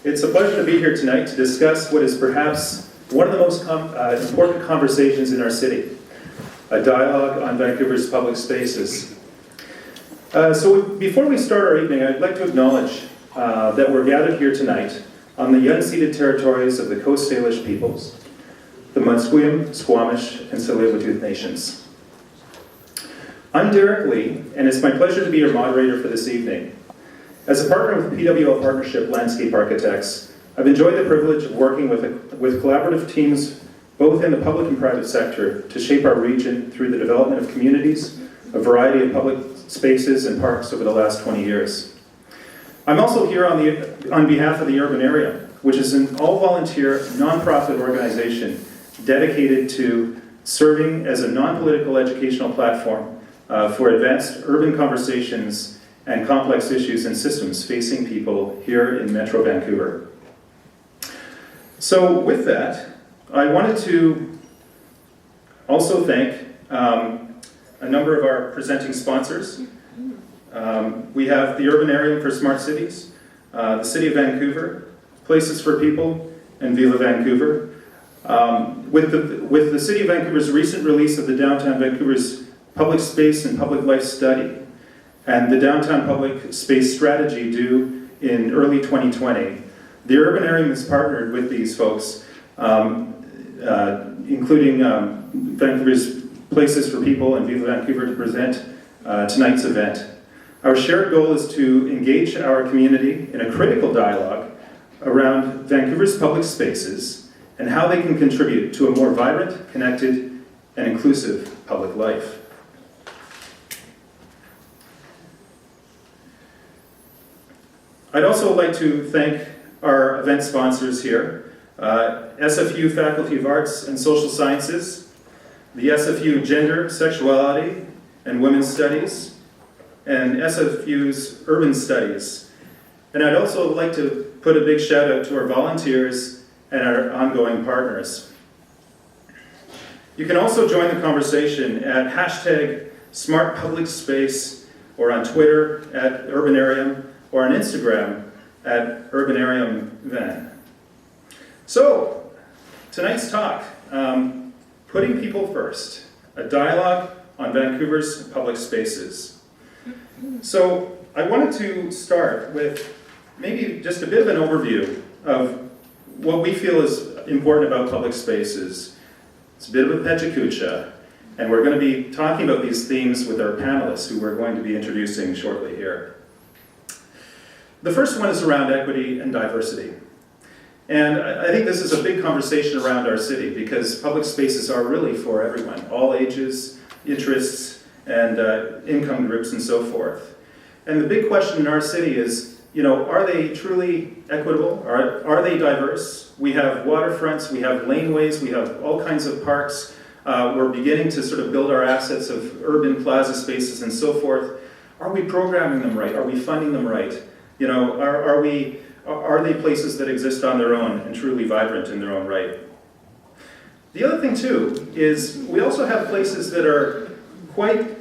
It's a pleasure to be here tonight to discuss what is perhaps one of the most important conversations in our city, a dialogue on Vancouver's public spaces. So before we start our evening, I'd like to acknowledge that we're gathered here tonight on the unceded territories of the Coast Salish peoples, the Musqueam, Squamish, and Tsleil-Waututh nations. I'm Derek Lee, and it's my pleasure to be your moderator for this evening. As a partner with PWL Partnership Landscape Architects, I've enjoyed the privilege of working with collaborative teams both in the public and private sector to shape our region through the development of communities, a variety of public spaces and parks over the last 20 years. I'm also here on behalf of the Urbanarium, which is an all-volunteer, nonprofit organization dedicated to serving as a non-political educational platform for advanced urban conversations and complex issues and systems facing people here in Metro Vancouver. So with that, I wanted to also thank a number of our presenting sponsors. We have the Urbanarium for Smart Cities, the City of Vancouver, Places for People and VIVA Vancouver. With the City of Vancouver's recent release of the Downtown Vancouver's Public Space and Public Life Study, and the Downtown Public Space Strategy due in early 2020. The Urbanarium has partnered with these folks, including Vancouver's Places for People and Viva Vancouver to present tonight's event. Our shared goal is to engage our community in a critical dialogue around Vancouver's public spaces and how they can contribute to a more vibrant, connected, and inclusive public life. I'd also like to thank our event sponsors here, SFU Faculty of Arts and Social Sciences, the SFU Gender, Sexuality, and Women's Studies, and SFU's Urban Studies. And I'd also like to put a big shout out to our volunteers and our ongoing partners. You can also join the conversation at #SmartPublicSpace or on Twitter at Urbanarium, or on Instagram at UrbanariumVan. So, tonight's talk, Putting People First, a dialogue on Vancouver's public spaces. So, I wanted to start with maybe just a bit of an overview of what we feel is important about public spaces. It's a bit of a pechakucha, and we're going to be talking about these themes with our panelists who we're going to be introducing shortly here. The first one is around equity and diversity. And I think this is a big conversation around our city because public spaces are really for everyone, all ages, interests, and income groups and so forth. And the big question in our city is, are they truly equitable? Are they diverse? We have waterfronts, we have laneways, we have all kinds of parks. We're beginning to sort of build our assets of urban plaza spaces and so forth. Are we programming them right? Are we funding them right? Are they places that exist on their own and truly vibrant in their own right? The other thing too is we also have places that are quite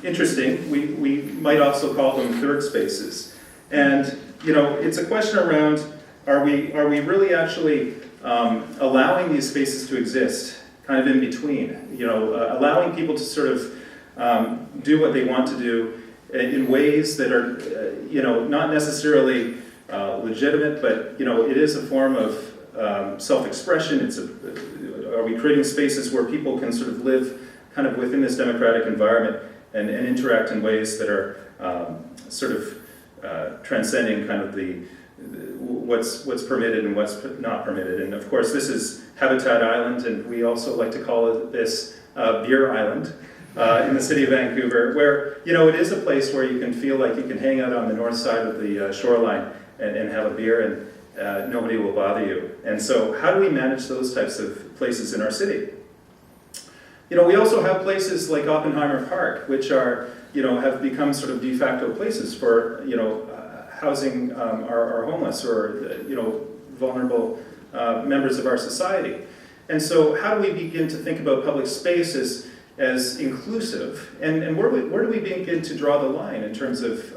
interesting. We might also call them third spaces. And it's a question around, are we really actually allowing these spaces to exist, kind of in between, allowing people to sort of do what they want to do in ways that are, not necessarily legitimate, but it is a form of self-expression. Are we creating spaces where people can sort of live kind of within this democratic environment and interact in ways that are sort of transcending kind of what's permitted and what's not permitted. And of course, this is Habitat Island, and we also like to call this Beer Island. In the city of Vancouver, where it is a place where you can feel like you can hang out on the north side of the shoreline and have a beer and nobody will bother you. And so how do we manage those types of places in our city? We also have places like Oppenheimer Park, which are, have become sort of de facto places for, housing our homeless or, vulnerable members of our society. And so how do we begin to think about public spaces as inclusive, and where do we begin to draw the line in terms of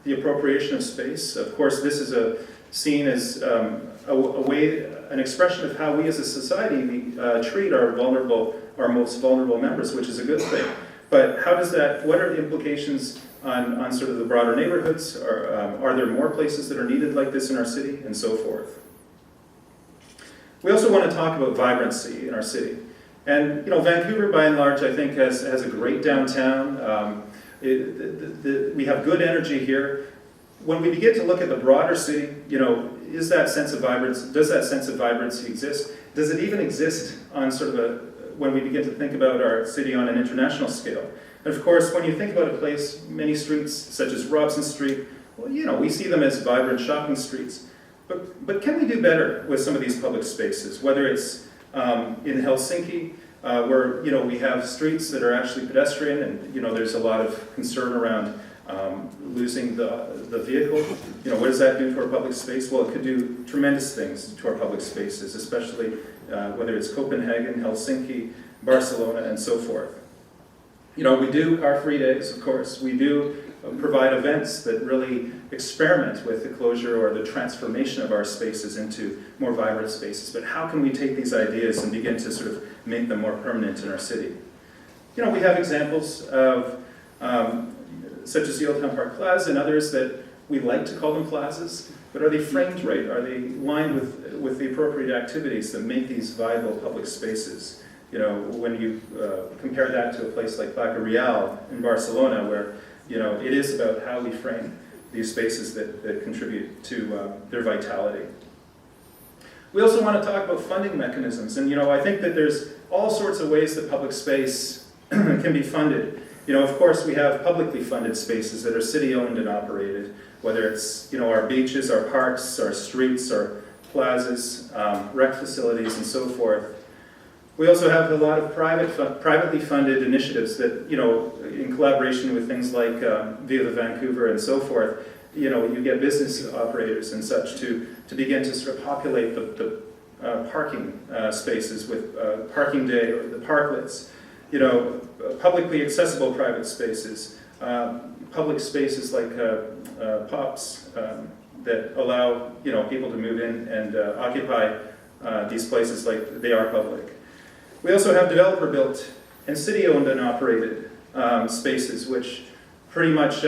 the appropriation of space. Of course, this is seen as an expression of how we as a society treat our most vulnerable members, which is a good thing. But how does that, what are the implications on sort of the broader neighborhoods? Are there more places that are needed like this in our city, and so forth? We also want to talk about vibrancy in our city. And Vancouver, by and large, I think has a great downtown. We have good energy here. When we begin to look at the broader city, does that sense of vibrancy exist? Does it even exist on sort of when we begin to think about our city on an international scale? And of course, when you think about a place, many streets, such as Robson Street, well, we see them as vibrant shopping streets. But can we do better with some of these public spaces? Whether it's in Helsinki, where we have streets that are actually pedestrian, and there's a lot of concern around losing the vehicle. What does that do to our public space? Well, it could do tremendous things to our public spaces, especially whether it's Copenhagen, Helsinki, Barcelona, and so forth. We do car-free days, of course. We do provide events that really experiment with the closure or the transformation of our spaces into more vibrant spaces. But how can we take these ideas and begin to sort of make them more permanent in our city? We have examples of such as the Old Town Park Plaza and others that we like to call them plazas, but are they framed right? Are they lined with the appropriate activities that make these viable public spaces? When you compare that to a place like Plaza Real in Barcelona, where it is about how we frame these spaces that contribute to their vitality. We also want to talk about funding mechanisms, and I think that there's all sorts of ways that public space can be funded. Of course, we have publicly funded spaces that are city-owned and operated, whether it's our beaches, our parks, our streets, our plazas, rec facilities, and so forth. We also have a lot of privately funded initiatives that, in collaboration with things like VIVA Vancouver and so forth, you get business operators and such to begin to sort of populate the parking spaces with parking day or the parklets, publicly accessible private spaces, public spaces like POPs that allow people to move in and occupy these places like they are public. We also have developer-built and city-owned and operated spaces, which pretty much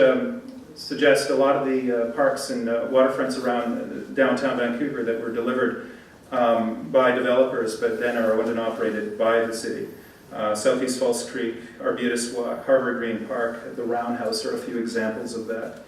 suggest a lot of the parks and waterfronts around downtown Vancouver that were delivered by developers, but then are owned and operated by the city. Southeast Falls Creek, Arbutus Walk, Harbour Green Park, the Roundhouse are a few examples of that.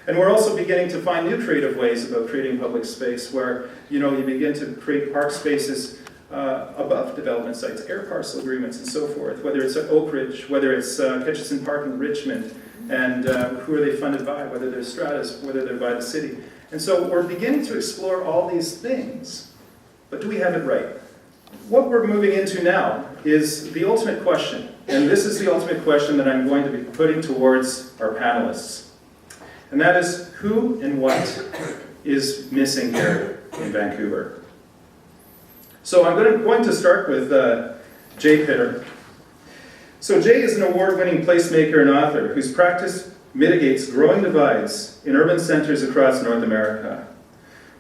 And we're also beginning to find new creative ways about creating public space where, you begin to create park spaces above development sites, air parcel agreements and so forth, whether it's at Oak Ridge, whether it's Ketchison Park in Richmond, and who are they funded by, whether they're Stratus, whether they're by the city. And so we're beginning to explore all these things, but do we have it right? What we're moving into now is the ultimate question, and this is the ultimate question that I'm going to be putting towards our panelists. And that is, who and what is missing here in Vancouver? So I'm going to start with Jay Pitter. So Jay is an award-winning placemaker and author whose practice mitigates growing divides in urban centers across North America.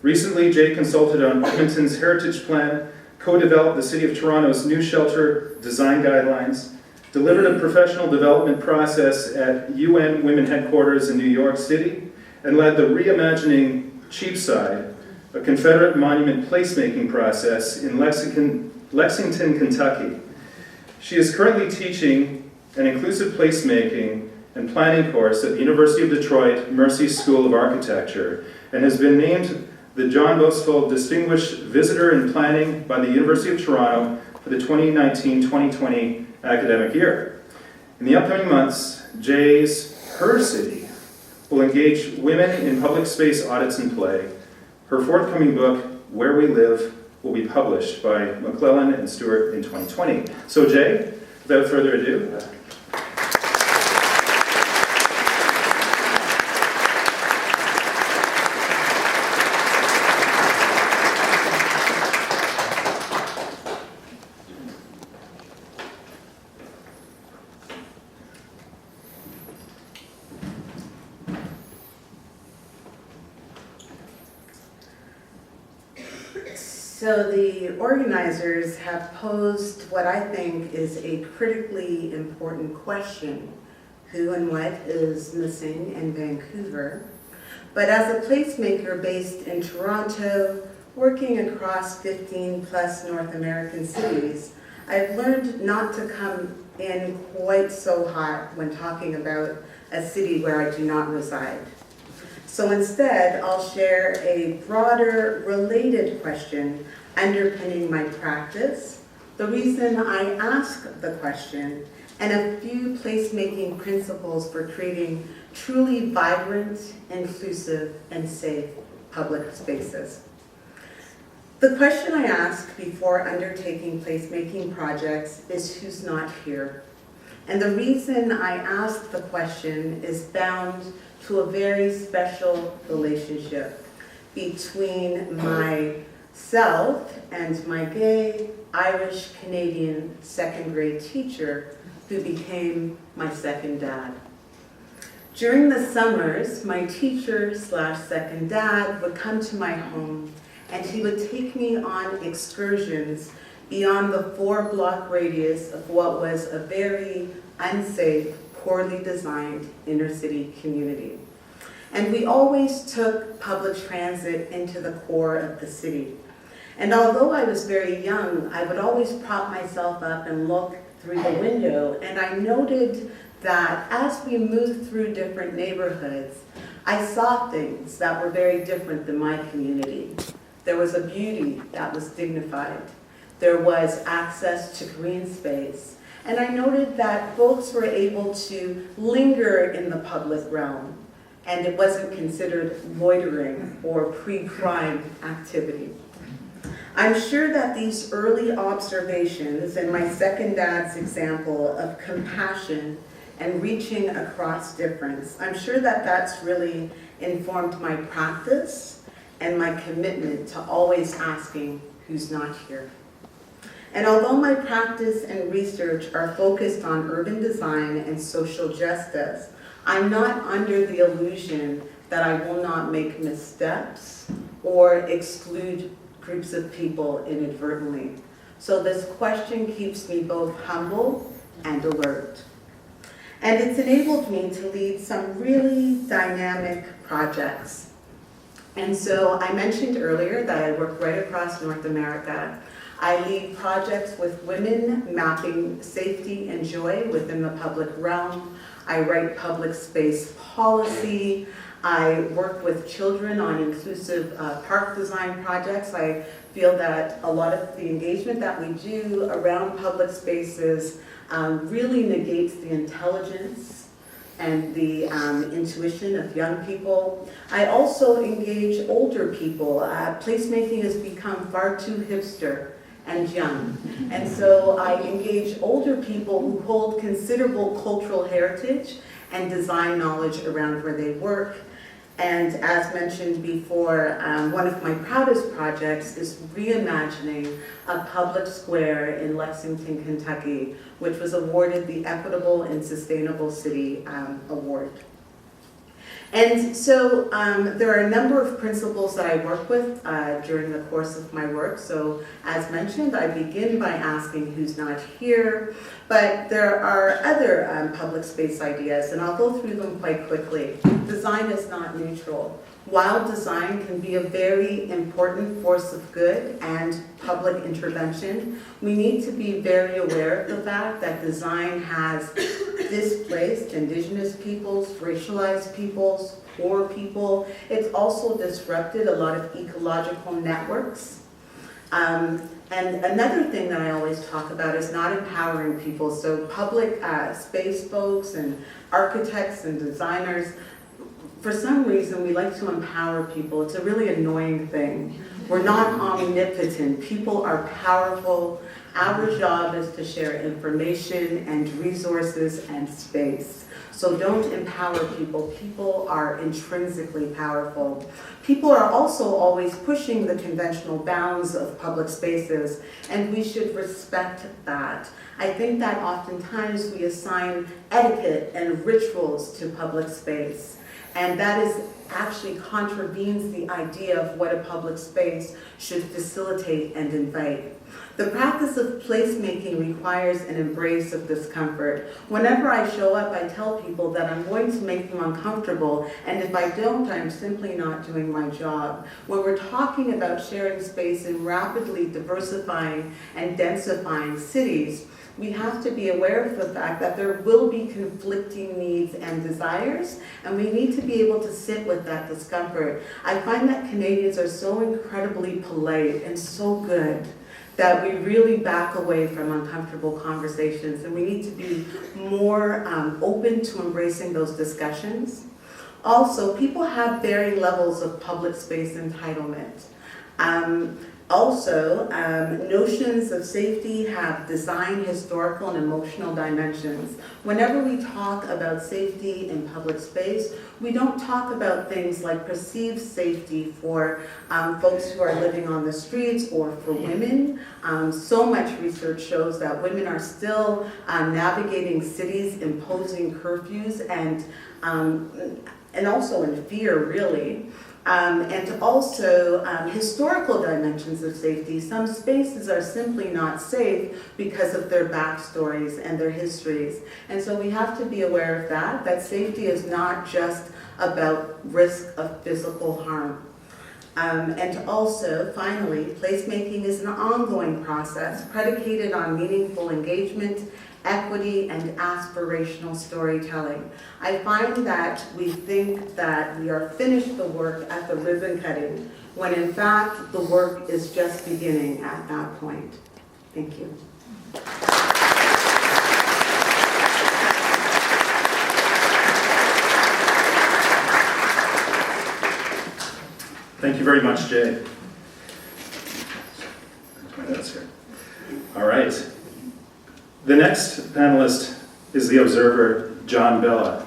Recently, Jay consulted on Edmonton's Heritage Plan, co-developed the City of Toronto's new shelter design guidelines, delivered a professional development process at UN Women Headquarters in New York City, and led the Reimagining Cheapside, a Confederate monument placemaking process in Lexington, Kentucky. She is currently teaching an inclusive placemaking and planning course at the University of Detroit Mercy School of Architecture and has been named the John Bosfold Distinguished Visitor in Planning by the University of Toronto for the 2019-2020 academic year. In the upcoming months, Her City will engage women in public space audits and play. Her forthcoming book, Where We Live, will be published by McClellan and Stewart in 2020. So Jay, without further ado. So the organizers have posed what I think is a critically important question: who and what is missing in Vancouver? But as a placemaker based in Toronto, working across 15 plus North American cities, I've learned not to come in quite so hot when talking about a city where I do not reside. So instead, I'll share a broader, related question underpinning my practice, the reason I ask the question, and a few placemaking principles for creating truly vibrant, inclusive, and safe public spaces. The question I ask before undertaking placemaking projects is who's not here? And the reason I ask the question is bound to a very special relationship between myself and my gay, Irish, Canadian second grade teacher who became my second dad. During the summers, my teacher / second dad would come to my home and he would take me on excursions beyond the 4-block radius of what was a very unsafe, poorly designed inner city community. And we always took public transit into the core of the city. And although I was very young, I would always prop myself up and look through the window, and I noted that as we moved through different neighborhoods, I saw things that were very different than my community. There was a beauty that was dignified. There was access to green space. And I noted that folks were able to linger in the public realm, and it wasn't considered loitering or pre-crime activity. I'm sure that these early observations and my second dad's example of compassion and reaching across difference, I'm sure that that's really informed my practice and my commitment to always asking who's not here. And although my practice and research are focused on urban design and social justice, I'm not under the illusion that I will not make missteps or exclude groups of people inadvertently. So this question keeps me both humble and alert. And it's enabled me to lead some really dynamic projects. And so I mentioned earlier that I work right across North America. I lead projects with women mapping safety and joy within the public realm. I write public space policy. I work with children on inclusive park design projects. I feel that a lot of the engagement that we do around public spaces really negates the intelligence and the intuition of young people. I also engage older people. Placemaking has become far too hipster and young. And so I engage older people who hold considerable cultural heritage and design knowledge around where they work. And as mentioned before, one of my proudest projects is reimagining a public square in Lexington, Kentucky, which was awarded the Equitable and Sustainable City Award. And so there are a number of principles that I work with during the course of my work. So as mentioned, I begin by asking who's not here, but there are other public space ideas, and I'll go through them quite quickly. Design is not neutral. While design can be a very important force of good and public intervention, we need to be very aware of the fact that design has displaced Indigenous peoples, racialized peoples, poor people. It's also disrupted a lot of ecological networks. And another thing that I always talk about is not empowering people. So public space folks and architects and designers, for some reason, we like to empower people. It's a really annoying thing. We're not omnipotent. People are powerful. Our job is to share information and resources and space. So don't empower people. People are intrinsically powerful. People are also always pushing the conventional bounds of public spaces, and we should respect that. I think that oftentimes we assign etiquette and rituals to public space. And that is actually contravenes the idea of what a public space should facilitate and invite. The practice of placemaking requires an embrace of discomfort. Whenever I show up, I tell people that I'm going to make them uncomfortable, and if I don't, I'm simply not doing my job. When we're talking about sharing space in rapidly diversifying and densifying cities, we have to be aware of the fact that there will be conflicting needs and desires, and we need to be able to sit with that discomfort. I find that Canadians are so incredibly polite and so good that we really back away from uncomfortable conversations, and we need to be more open to embracing those discussions. Also, people have varying levels of public space entitlement. Notions of safety have design, historical, and emotional dimensions. Whenever we talk about safety in public space, we don't talk about things like perceived safety for folks who are living on the streets or for women. So much research shows that women are still navigating cities, imposing curfews, and also in fear, really. And also historical dimensions of safety. Some spaces are simply not safe because of their backstories and their histories. And so we have to be aware of that safety is not just about risk of physical harm. And also, finally, placemaking is an ongoing process predicated on meaningful engagement, equity, and aspirational storytelling. I find that we think that we are finished the work at the ribbon cutting, when in fact the work is just beginning at that point. Thank you. Thank you very much, Jay. All right. The next panelist is the observer, John Bela.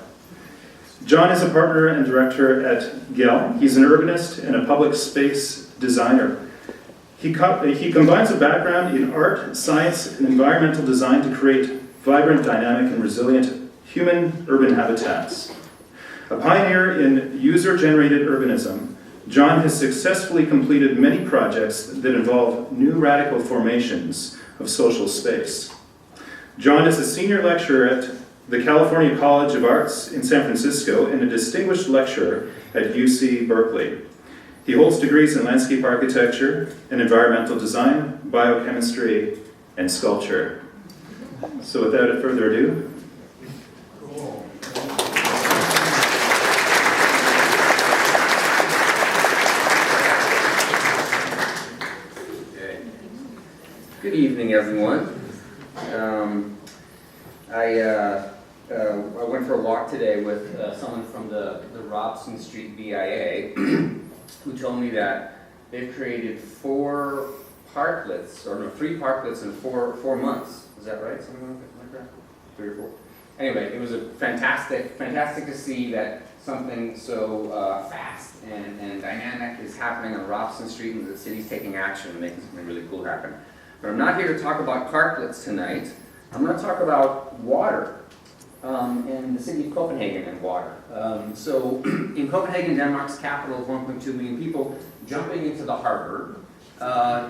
John is a partner and director at Gehl. He's an urbanist and a public space designer. He combines a background in art, science, and environmental design to create vibrant, dynamic, and resilient human urban habitats. A pioneer in user-generated urbanism, John has successfully completed many projects that involve new radical formations of social space. John is a senior lecturer at the California College of Arts in San Francisco and a distinguished lecturer at UC Berkeley. He holds degrees in landscape architecture and environmental design, biochemistry, and sculpture. So without further ado, Good evening, everyone. I went for a walk today with someone from the Robson Street VIA who told me that they've created 3 parklets in four months. Is that right? Something like that? 3 or 4. Anyway, it was a fantastic to see that something so fast and dynamic is happening on Robson Street, and the city's taking action and making something really cool happen. But I'm not here to talk about parklets tonight. I'm going to talk about water in the city of Copenhagen and water. So in Copenhagen, Denmark's capital of 1.2 million people, jumping into the harbor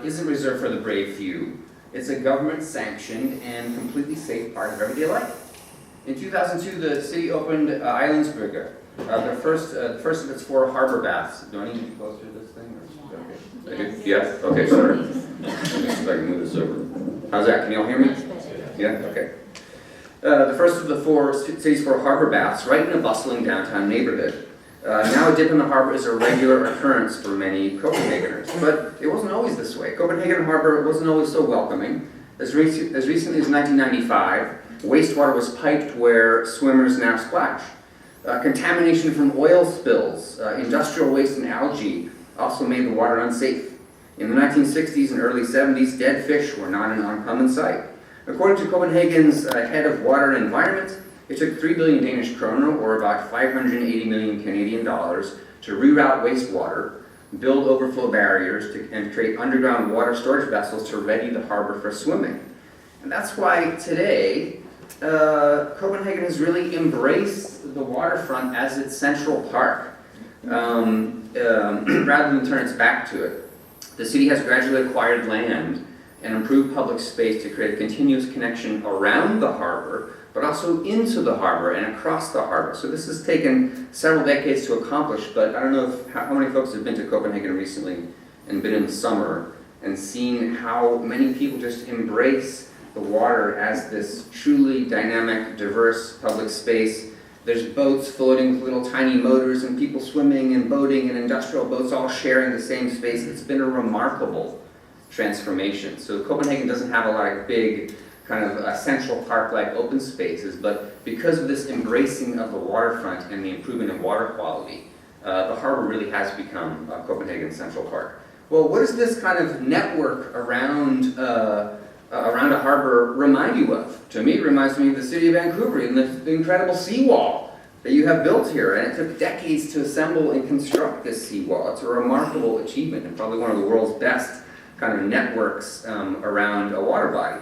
isn't reserved for the brave few. It's a government-sanctioned and completely safe part of everyday life. In 2002, the city opened Islandsbrygge, the first of its 4 harbor baths. Do I need to be closer to this thing? Or? Okay. I do? Yeah? Okay, sorry. Let me see if I can move this over. How's that? Can you all hear me? Yeah? Okay. The first of the city's 4 harbor baths, right in a bustling downtown neighborhood. Now a dip in the harbor is a regular occurrence for many Copenhageners, but it wasn't always this way. Copenhagen Harbor wasn't always so welcoming. As recently as 1995, wastewater was piped where swimmers now splash. Contamination from oil spills, industrial waste and algae also made the water unsafe. In the 1960s and early 70s, dead fish were not an uncommon sight. According to Copenhagen's head of water and environment, it took 3 billion Danish kroner, or about 580 million Canadian dollars, to reroute wastewater, build overflow barriers, and create underground water storage vessels to ready the harbor for swimming. And that's why today, Copenhagen has really embraced the waterfront as its central park. rather than turn its back to it. The city has gradually acquired land and improved public space to create a continuous connection around the harbor, but also into the harbor and across the harbor. So this has taken several decades to accomplish, but I don't know how many folks have been to Copenhagen recently and been in the summer and seen how many people just embrace the water as this truly dynamic, diverse public space. There's boats floating with little tiny motors and people swimming and boating and industrial boats all sharing the same space. It's been a remarkable transformation. So Copenhagen doesn't have a lot of big kind of Central Park-like open spaces, but because of this embracing of the waterfront and the improvement of water quality, the harbor really has become Copenhagen Central Park. Well, what does this kind of network around a harbor remind you of? To me, it reminds me of the city of Vancouver and the incredible seawall that you have built here. And it took decades to assemble and construct this seawall. It's a remarkable achievement and probably one of the world's best kind of networks around a water body.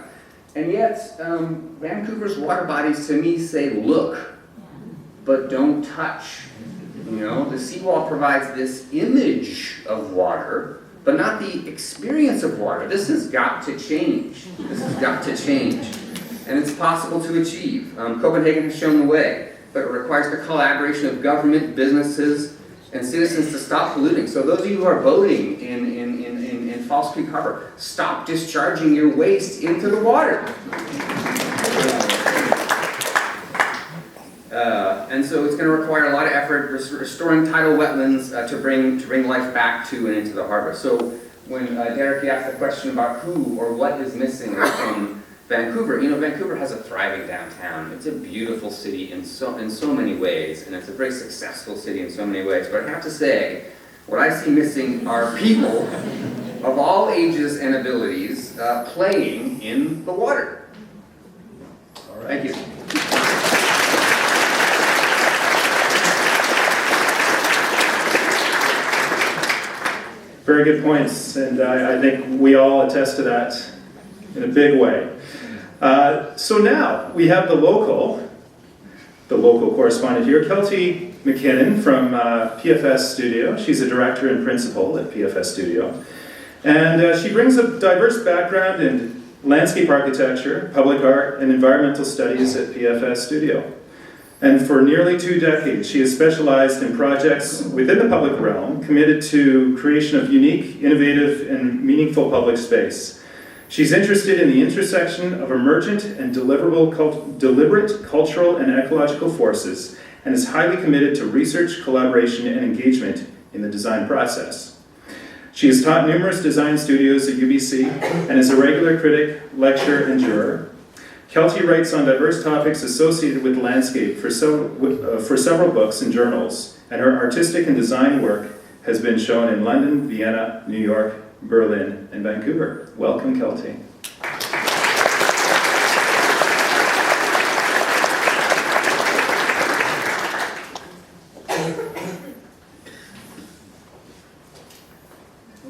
And yet, Vancouver's water bodies to me say, look, but don't touch. You know, the seawall provides this image of water, but not the experience of water. This has got to change. This has got to change. And it's possible to achieve. Copenhagen has shown the way, but it requires the collaboration of government, businesses, and citizens to stop polluting. So those of you who are boating in False Creek Harbor, stop discharging your waste into the water. And so it's going to require a lot of effort restoring tidal wetlands to bring life back to and into the harbor. So when Derek asked the question about who or what is missing from Vancouver, you know, Vancouver has a thriving downtown. It's a beautiful city in so many ways, and it's a very successful city in so many ways. But I have to say, what I see missing are people of all ages and abilities playing in the water. All right. Thank you. Very good points, and I think we all attest to that in a big way. So now we have the local correspondent here, Kelty McKinnon from PFS Studio. She's a director and principal at PFS Studio. And she brings a diverse background in landscape architecture, public art, and environmental studies at PFS Studio. And for nearly 2 decades, she has specialized in projects within the public realm, committed to creation of unique, innovative, and meaningful public space. She's interested in the intersection of emergent and deliberate cultural and ecological forces, and is highly committed to research, collaboration, and engagement in the design process. She has taught numerous design studios at UBC, and is a regular critic, lecturer, and juror. Kelty writes on diverse topics associated with landscape for several books and journals, and her artistic and design work has been shown in London, Vienna, New York, Berlin, and Vancouver. Welcome, Kelty.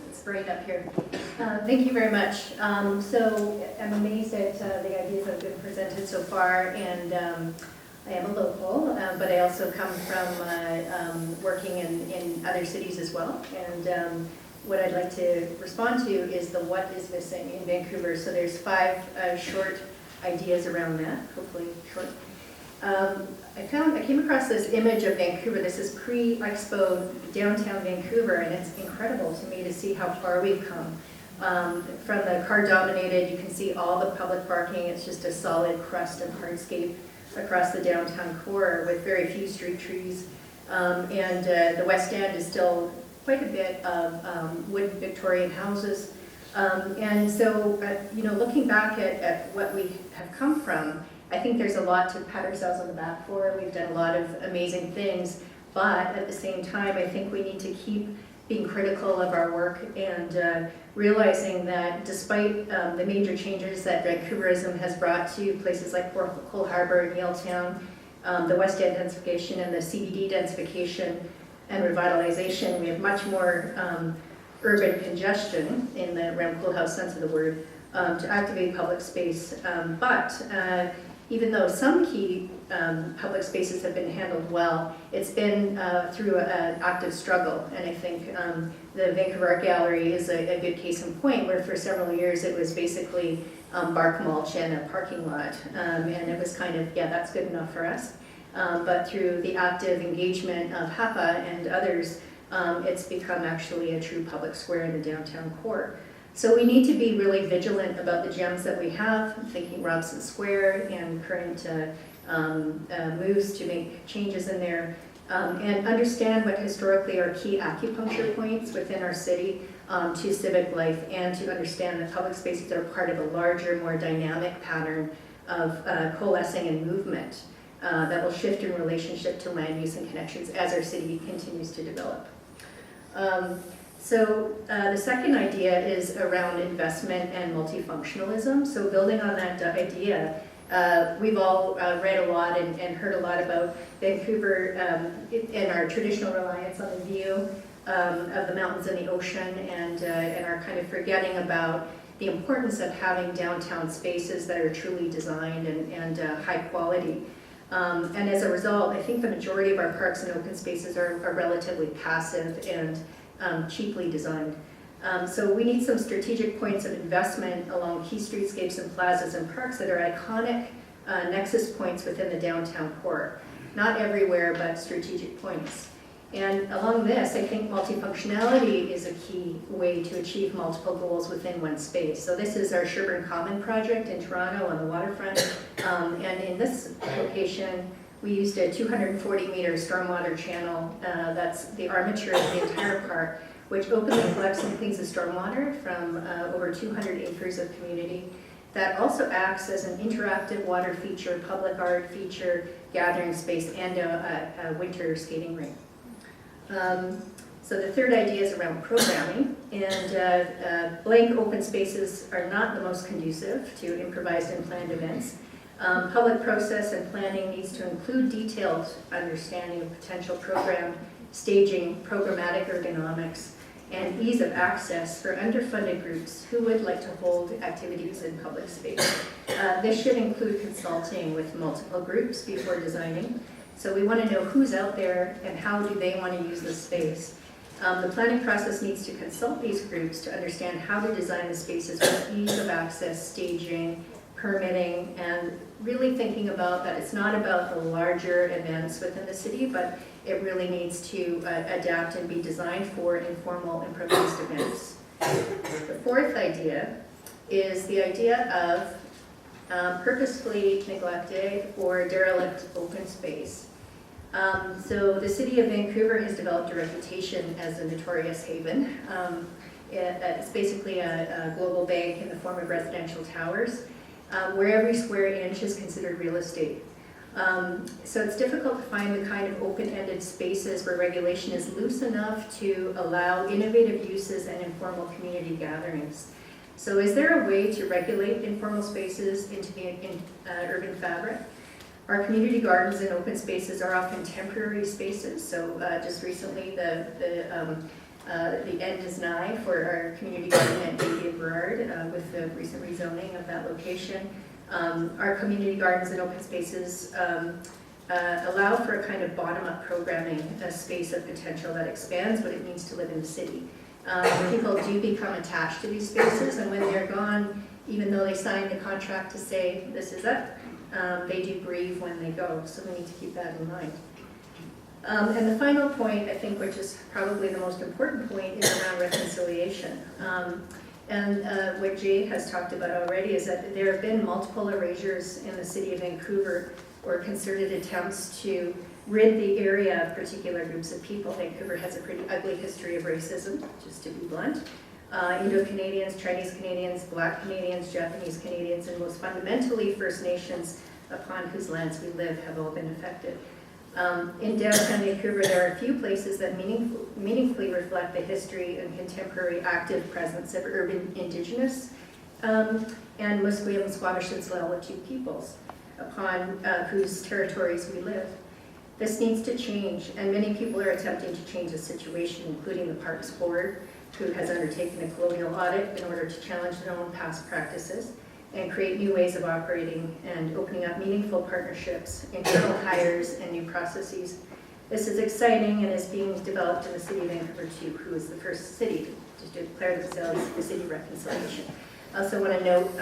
It's bright up here. Thank you very much. So I'm amazed at the ideas that have been presented so far, and I am a local, but I also come from working in other cities as well. And what I'd like to respond to is the what is missing in Vancouver. So there's 5 short ideas around that, hopefully short. I came across this image of Vancouver. This is pre-Expo downtown Vancouver, and it's incredible to me to see how far we've come. From the car-dominated, you can see all the public parking. It's just a solid crust and hardscape across the downtown core with very few street trees. And the West End is still quite a bit of wood Victorian houses. And so, looking back at what we have come from, I think there's a lot to pat ourselves on the back for. We've done a lot of amazing things, but at the same time, I think we need to keep being critical of our work and realizing that despite the major changes that Vancouverism has brought to places like Port Cole Harbour and Yaletown, the West End densification and the CBD densification and revitalization, we have much more urban congestion in the Rem Koolhaas sense of the word to activate public space. But even though some key public spaces have been handled well, it's been through an active struggle. And I think the Vancouver Art Gallery is a good case in point, where for several years it was basically bark mulch and a parking lot. And it was kind of, yeah, that's good enough for us. But through the active engagement of HAPA and others, it's become actually a true public square in the downtown core. So we need to be really vigilant about the gems that we have, thinking Robson Square and current moves to make changes in there, and understand what historically are key acupuncture points within our city to civic life, and to understand that public spaces are part of a larger, more dynamic pattern of coalescing and movement that will shift in relationship to land use and connections as our city continues to develop. So the second idea is around investment and multifunctionalism. So building on that idea, we've all read a lot and heard a lot about Vancouver and our traditional reliance on the view of the mountains and the ocean, and our kind of forgetting about the importance of having downtown spaces that are truly designed and high quality. And as a result, I think the majority of our parks and open spaces are relatively passive and cheaply designed. So we need some strategic points of investment along key streetscapes and plazas and parks that are iconic nexus points within the downtown core. Not everywhere, but strategic points. And along this, I think multifunctionality is a key way to achieve multiple goals within one space. So this is our Sherbourne Common project in Toronto on the waterfront. And in this location, we used a 240-meter stormwater channel. That's the armature of the entire park, which openly collects and cleans the stormwater from over 200 acres of community. That also acts as an interactive water feature, public art feature, gathering space, and a winter skating rink. So the third idea is around programming, and blank open spaces are not the most conducive to improvised and planned events. Public process and planning needs to include detailed understanding of potential program, staging, programmatic ergonomics, and ease of access for underfunded groups who would like to hold activities in public space. This should include consulting with multiple groups before designing. So we want to know who's out there and how do they want to use the space. The planning process needs to consult these groups to understand how to design the spaces with ease of access, staging, permitting, and really thinking about that it's not about the larger events within the city, but it really needs to adapt and be designed for informal improvised events. The fourth idea is the idea of purposefully neglected or derelict open space. So the city of Vancouver has developed a reputation as a notorious haven. It's basically a global bank in the form of residential towers, where every square inch is considered real estate. So it's difficult to find the kind of open-ended spaces where regulation is loose enough to allow innovative uses and informal community gatherings. So is there a way to regulate informal spaces into the urban fabric? Our community gardens and open spaces are often temporary spaces. So just recently, the end is nigh for our community garden at Davie and Burrard with the recent rezoning of that location. Our community gardens and open spaces allow for a kind of bottom-up programming, a space of potential that expands what it means to live in the city. People do become attached to these spaces, and when they're gone, even though they signed the contract to say this is it, they do grieve when they go, so we need to keep that in mind. And the final point, I think, which is probably the most important point, is around reconciliation. And what Jay has talked about already is that there have been multiple erasures in the city of Vancouver, or concerted attempts to rid the area of particular groups of people. Vancouver has a pretty ugly history of racism, just to be blunt. Indo-Canadians, Chinese Canadians, Black Canadians, Japanese Canadians, and most fundamentally First Nations, upon whose lands we live, have all been affected. In downtown Vancouver, there are a few places that meaningfully reflect the history and contemporary active presence of urban Indigenous and Musqueam, Squamish, and Tsleil-Waututh peoples, upon whose territories we live. This needs to change, and many people are attempting to change the situation, including the Parks Board, who has undertaken a colonial audit in order to challenge their own past practices. and create new ways of operating and opening up meaningful partnerships, internal hires, and new processes. This is exciting and is being developed in the City of Vancouver too, who is the first city to declare themselves the City of Reconciliation. I also want to note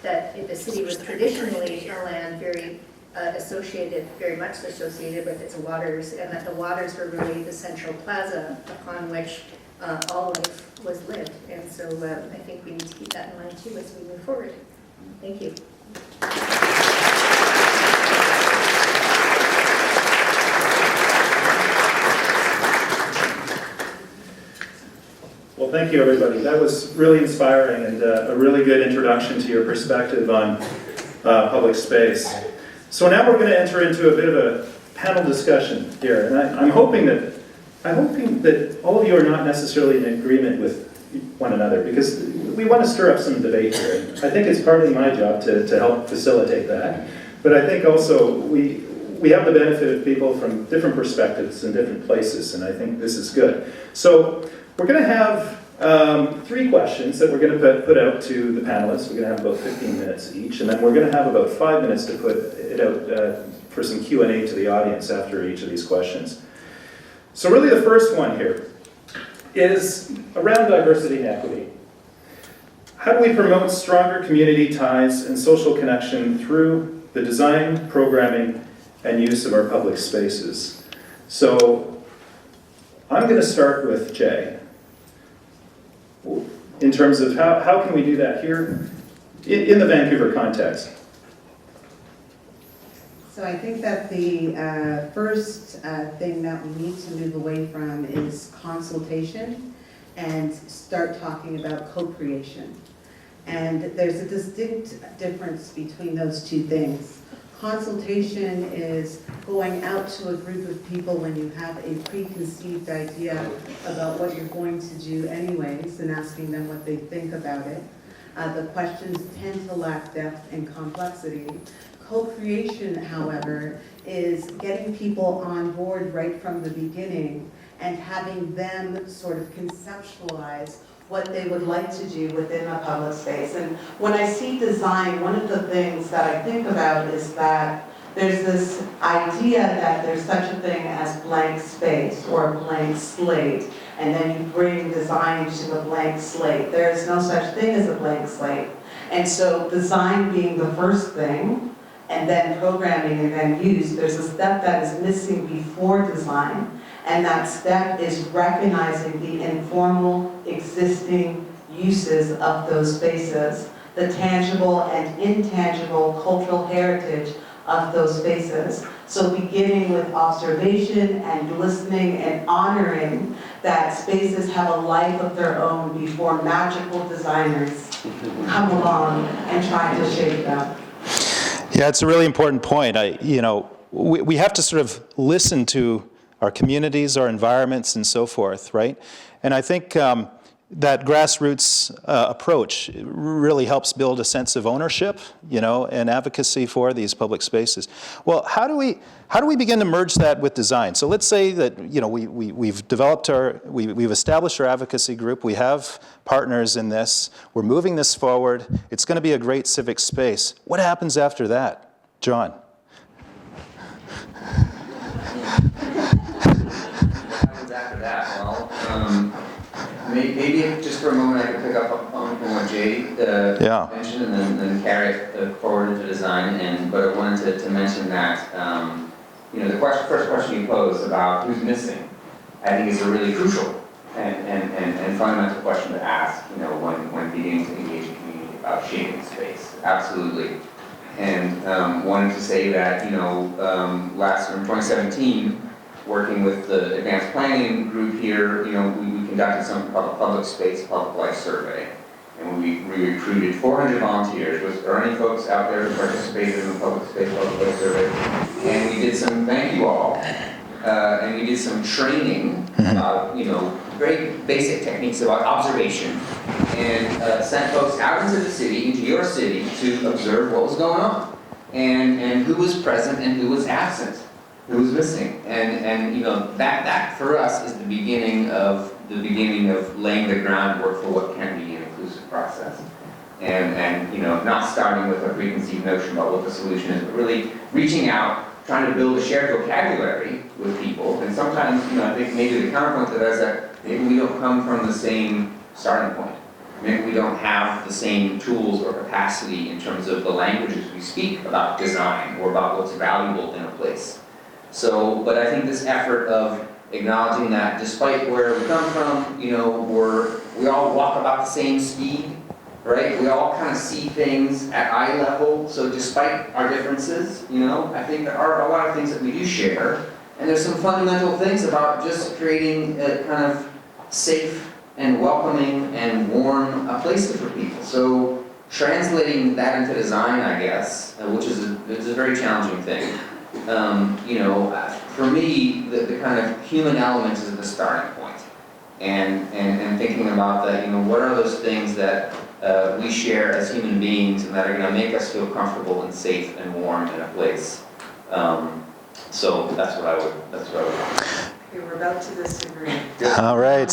that the city was traditionally a land very very much associated with its waters, and that the waters were really the central plaza upon which all life was lived. And so I think we need to keep that in mind too as we move forward. Thank you. Well, thank you, everybody. That was really inspiring and a really good introduction to your perspective on public space. So now we're going to enter into a bit of a panel discussion here, and I'm hoping that all of you are not necessarily in agreement with one another, because we want to stir up some debate here. I think it's partly my job to help facilitate that, but I think also we have the benefit of people from different perspectives and different places, and I think this is good. So we're going to have 3 questions that we're going to put out to the panelists. We're going to have about 15 minutes each, and then we're going to have about 5 minutes to put it out for some Q&A to the audience after each of these questions. So really the first one here is around diversity and equity. How do we promote stronger community ties and social connection through the design, programming, and use of our public spaces? So I'm going to start with Jay. In terms of how can we do that here in the Vancouver context? So I think that the first thing that we need to move away from is consultation and start talking about co-creation. And there's a distinct difference between those two things. Consultation is going out to a group of people when you have a preconceived idea about what you're going to do anyways and asking them what they think about it. The questions tend to lack depth and complexity. Co-creation, however, is getting people on board right from the beginning and having them sort of conceptualize what they would like to do within a public space. And when I see design, one of the things that I think about is that there's this idea that there's such a thing as blank space or a blank slate, and then you bring design to the blank slate. There is no such thing as a blank slate. And so design being the first thing, and then programming and then use, there's a step that is missing before design, and that step is recognizing the informal existing uses of those spaces, the tangible and intangible cultural heritage of those spaces. So beginning with observation and listening and honoring that spaces have a life of their own before magical designers come along and try to shape them. Yeah, it's a really important point. We have to sort of listen to our communities, our environments, and so forth, right? And I think that grassroots approach really helps build a sense of ownership, and advocacy for these public spaces. Well, how do we begin to merge that with design? So let's say that we've developed we've established our advocacy group. We have partners in this. We're moving this forward. It's going to be a great civic space. What happens after that, John? After that, well, maybe just for a moment I could pick up on what Jay mentioned and then carry it forward into design. But I wanted to mention that the first question you posed about who's missing, I think is a really crucial and fundamental question to ask. When beginning to engage the community about shaping space, absolutely. And wanted to say that last year in 2017. Working with the advanced planning group here, we conducted some public space, public life survey, and we recruited 400 volunteers. Was there any folks out there who participated in the public space, public life survey? And we did some, thank you all, and we did some training about, very basic techniques about observation, and sent folks out into the city, into your city, to observe what was going on, and who was present and who was absent. Who was missing, and that for us is the beginning of laying the groundwork for what can be an inclusive process. and not starting with a preconceived notion about what the solution is, but really reaching out, trying to build a shared vocabulary with people. And sometimes, I think maybe the counterpoint to that is that maybe we don't come from the same starting point. Maybe we don't have the same tools or capacity in terms of the languages we speak about design or about what's valuable in a place. So, but I think this effort of acknowledging that despite where we come from, we all walk about the same speed, right? We all kind of see things at eye level. So despite our differences, I think there are a lot of things that we do share. And there's some fundamental things about just creating a kind of safe and welcoming and warm places for people. So translating that into design, I guess, which is a very challenging thing. For me, the kind of human element is the starting point. And thinking about that, what are those things that we share as human beings and that are going to make us feel comfortable and safe and warm in a place. So that's what I would. Okay, we're about to disagree. All right.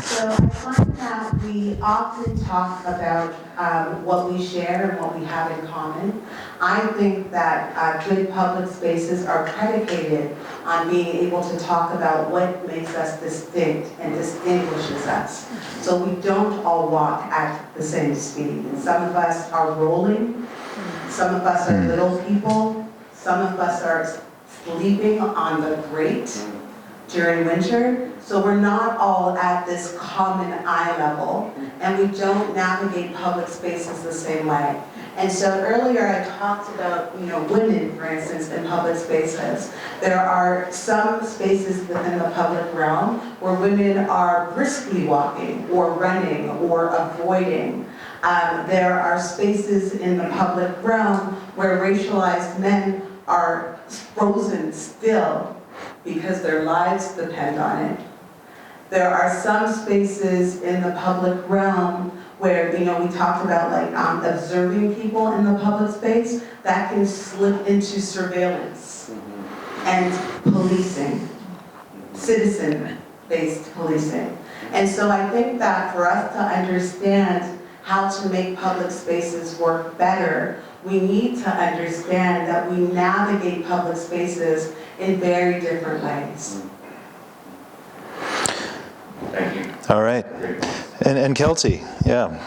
So I find that we often talk about what we share and what we have in common. I think that good public spaces are predicated on being able to talk about what makes us distinct and distinguishes us. So we don't all walk at the same speed. And some of us are rolling, some of us are little people, some of us are sleeping on the grate during winter. So we're not all at this common eye level, and we don't navigate public spaces the same way. And so earlier I talked about, women, for instance, in public spaces. There are some spaces within the public realm where women are briskly walking or running or avoiding. There are spaces in the public realm where racialized men are frozen still because their lives depend on it. There are some spaces in the public realm where, we talked about observing people in the public space, that can slip into surveillance and policing, citizen-based policing. And so I think that for us to understand how to make public spaces work better, we need to understand that we navigate public spaces in very different ways. Thank you. All right. And Kelty, yeah.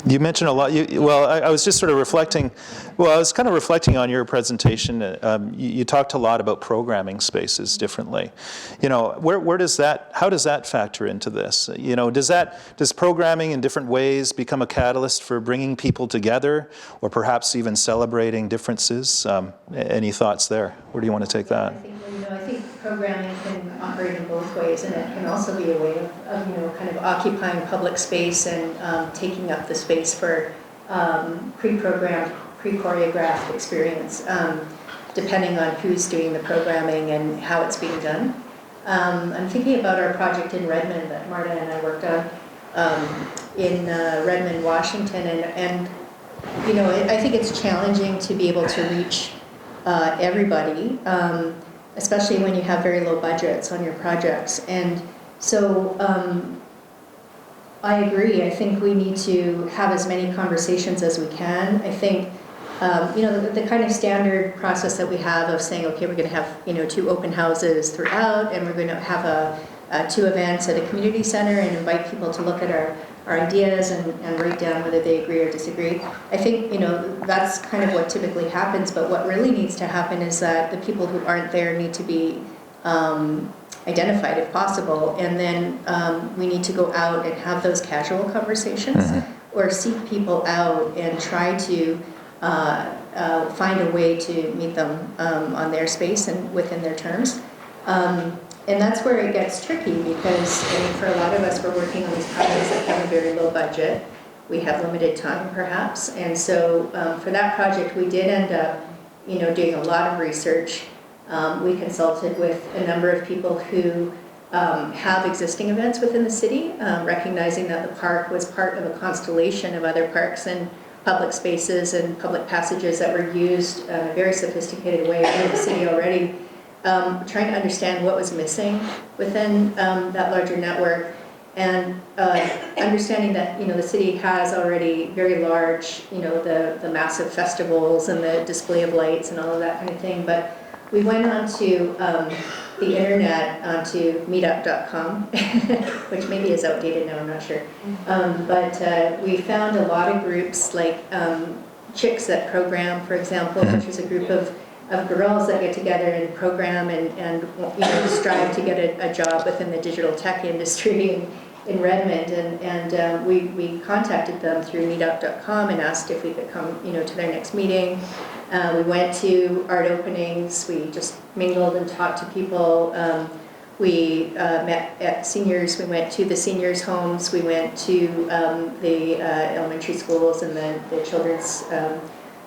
You mentioned a lot. I was just sort of reflecting. Well, I was kind of reflecting on your presentation. You talked a lot about programming spaces differently. Where does that? How does that factor into this? Does programming in different ways become a catalyst for bringing people together, or perhaps even celebrating differences? Any thoughts there? Where do you want to take that? I think programming can operate in both ways, and it can also be a way of kind of occupying public space and taking up the space for pre-programmed, pre-choreographed experience, depending on who's doing the programming and how it's being done. I'm thinking about our project in Redmond that Marta and I worked on in Redmond, Washington, and I think it's challenging to be able to reach everybody. Especially when you have very low budgets on your projects. And so I agree. I think we need to have as many conversations as we can. I think, the kind of standard process that we have of saying, okay, we're going to have, 2 open houses throughout, and we're going to have 2 events at a community center and invite people to look at our ideas and write down whether they agree or disagree. I think, that's kind of what typically happens, but what really needs to happen is that the people who aren't there need to be identified if possible, and then we need to go out and have those casual conversations or seek people out and try to find a way to meet them on their space and within their terms. And that's where it gets tricky because, for a lot of us, we're working on these projects that have a very low budget. We have limited time, perhaps. And so for that project, we did end up, doing a lot of research. We consulted with a number of people who have existing events within the city, recognizing that the park was part of a constellation of other parks and public spaces and public passages that were used in a very sophisticated way in the city already. Trying to understand what was missing within that larger network, And understanding that, the city has already very large, the massive festivals and the display of lights and all of that kind of thing. But we went onto the internet, onto meetup.com, which maybe is outdated now, I'm not sure. But we found a lot of groups like Chicks That Program, for example, which is a group of girls that get together and program and strive to get a job within the digital tech industry in Redmond. And we contacted them through meetup.com and asked if we could come to their next meeting. We went to art openings, we just mingled and talked to people. We met at seniors, we went to the seniors' homes, we went to the elementary schools and the children's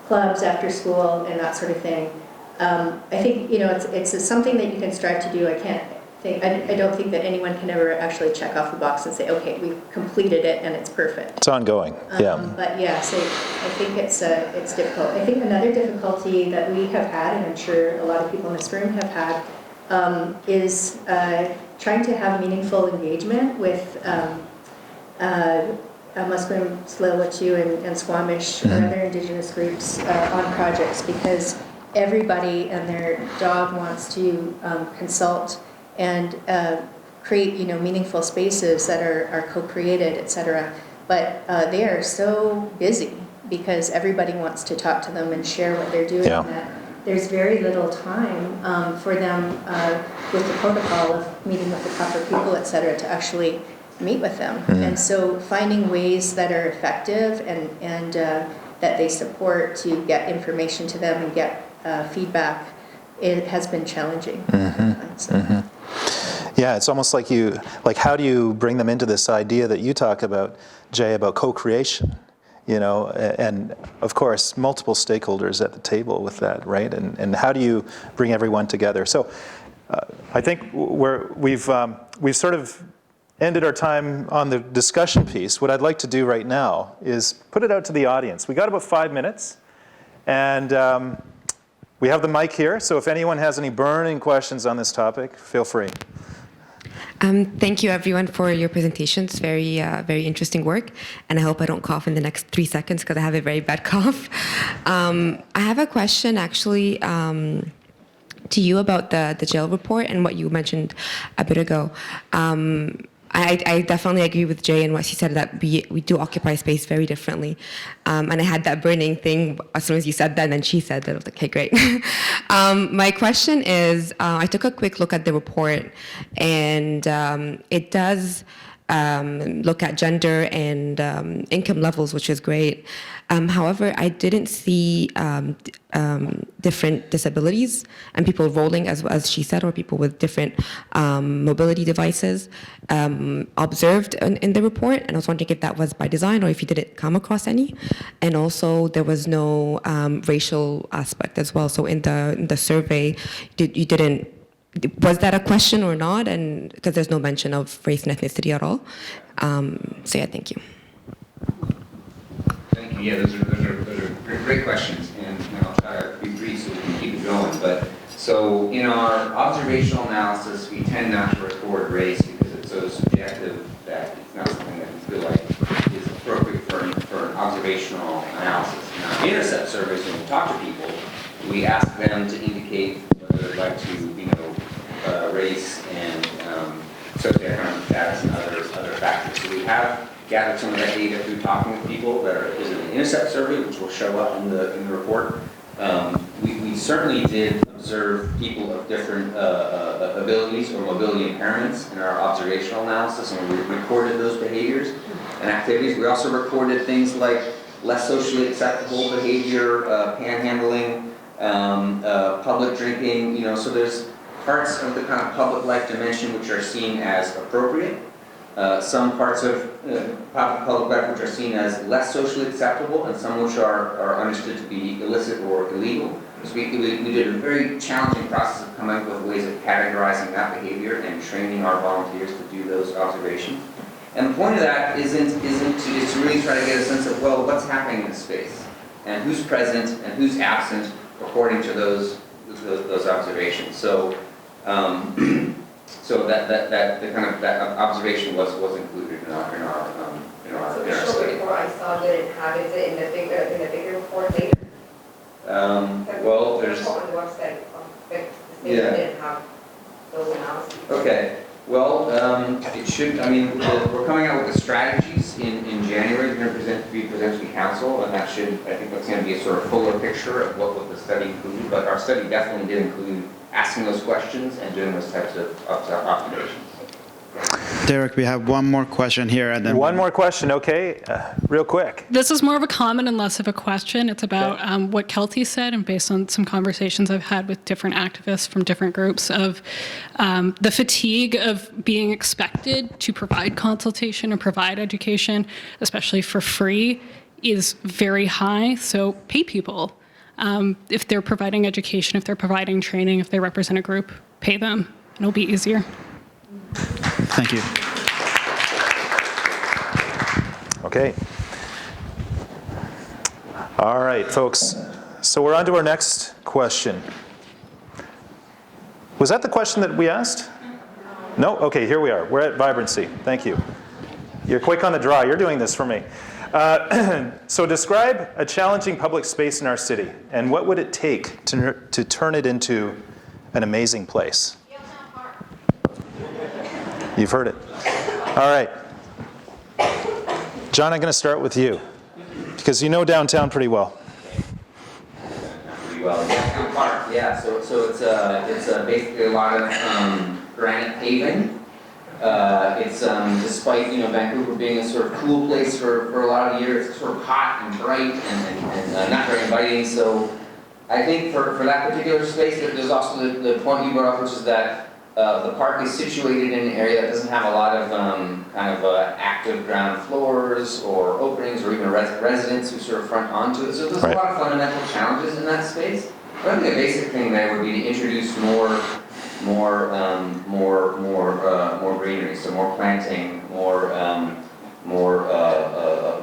clubs after school and that sort of thing. I think it's something that you can strive to do. I don't think that anyone can ever actually check off the box and say, okay, we've completed it and it's perfect. It's ongoing, yeah. But yeah, so I think it's difficult. I think another difficulty that we have had, and I'm sure a lot of people in this room have had, is trying to have meaningful engagement with Musqueam, Tsleil-Waututh, and Squamish or other Indigenous groups on projects, because everybody and their dog wants to consult and create meaningful spaces that are co-created, etc. But they are so busy because everybody wants to talk to them and share what they're doing. Yeah. That there's very little time for them with the protocol of meeting with the proper people, etc., to actually meet with them. And so finding ways that are effective and that they support to get information to them and get feedback, it has been challenging. Yeah, it's almost like how do you bring them into this idea that you talk about, Jay, about co-creation, and of course multiple stakeholders at the table with that, right? And how do you bring everyone together? So I think we've sort of ended our time on the discussion piece. What I'd like to do right now is put it out to the audience. We got about 5 minutes, and we have the mic here, so if anyone has any burning questions on this topic, feel free. Thank you, everyone, for your presentations. Very, very interesting work. And I hope I don't cough in the next 3 seconds because I have a very bad cough. I have a question, actually, to you about the Gehl report and what you mentioned a bit ago. I definitely agree with Jay and what she said, that we do occupy space very differently. And I had that burning thing as soon as you said that, and then she said that. I was like, okay, great. My question is, I took a quick look at the report, and it does look at gender and income levels, which is great. However, I didn't see different disabilities and people rolling, as she said, or people with different mobility devices observed in the report. And I was wondering if that was by design or if you didn't come across any. And also, there was no racial aspect as well. So in the survey, you didn't. Was that a question or not? And because there's no mention of race and ethnicity at all. So yeah, thank you. Thank you. Yeah, those are great questions, and I'll try to be brief so we can keep it going. But so in our observational analysis, we tend not to record race because it's so subjective that it's not something that we feel like is appropriate for an observational analysis. Now, in intercept surveys, when we talk to people, we ask them to indicate whether they'd like to, race and socioeconomic status and other factors. So we have gathered some of that data through talking with people that is in the intercept survey, which will show up in the report. We certainly did observe people of different abilities or mobility impairments in our observational analysis, and we recorded those behaviors and activities. We also recorded things like less socially acceptable behavior, panhandling, public drinking. So there's parts of the kind of public life dimension which are seen as appropriate, some parts of public life which are seen as less socially acceptable, and some which are understood to be illicit or illegal. So we did a very challenging process of coming up with ways of categorizing that behavior and training our volunteers to do those observations. And the point of that is to really try to get a sense of, well, what's happening in the space, and who's present and who's absent according to those observations. So So that the kind of that observation was included in our So the short report I saw didn't have it in the bigger report later. Well, there's. On the website, the state Yeah. didn't have those analyses. Okay, well, it should, I mean, we're coming out with the strategies in January, we're going to be presenting to council, and that should, I think that's going to be a sort of fuller picture of what the study included, but our study definitely did include asking those questions and doing those types of observations. Derek, we have one more question here, and then One more question, okay? Real quick. This is more of a comment and less of a question. It's about what Kelty said, and based on some conversations I've had with different activists from different groups of the fatigue of being expected to provide consultation or provide education, especially for free, is very high. So pay people. If they're providing education, if they're providing training, if they represent a group, pay them. It'll be easier. thank you. Okay. All right, folks. So we're on to our next question. Was that the question that we asked? No? Okay, here we are. We're at vibrancy. Thank you. You're quick on the draw. You're doing this for me. So describe a challenging public space in our city, and what would it take to turn it into an amazing place? You've heard it. All right. John, I'm going to start with you, because you know downtown pretty well. Pretty well. Downtown Park, yeah. So it's basically a lot of granite paving. It's despite Vancouver being a sort of cool place for a lot of years, it's sort of hot and bright and not very inviting. So I think for that particular space, there's also the point you brought up, which is that the park is situated in an area that doesn't have a lot of active ground floors or openings or even residents who sort of front onto it. So there's a lot of fundamental challenges in that space. But I think a basic thing there would be to introduce more greenery, so more planting, more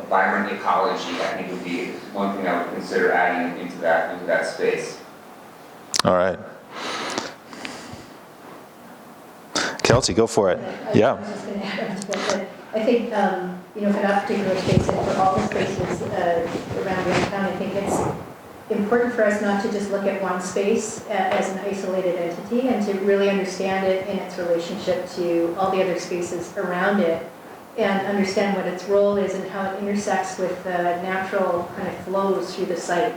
vibrant ecology. I think would be one thing I would consider adding into that space. All right. Kelty, go for it. I was just going to add to that, but I think, for that particular space and for all the spaces around downtown, I think it's important for us not to just look at one space as an isolated entity and to really understand it in its relationship to all the other spaces around it and understand what its role is and how it intersects with the natural kind of flows through the site.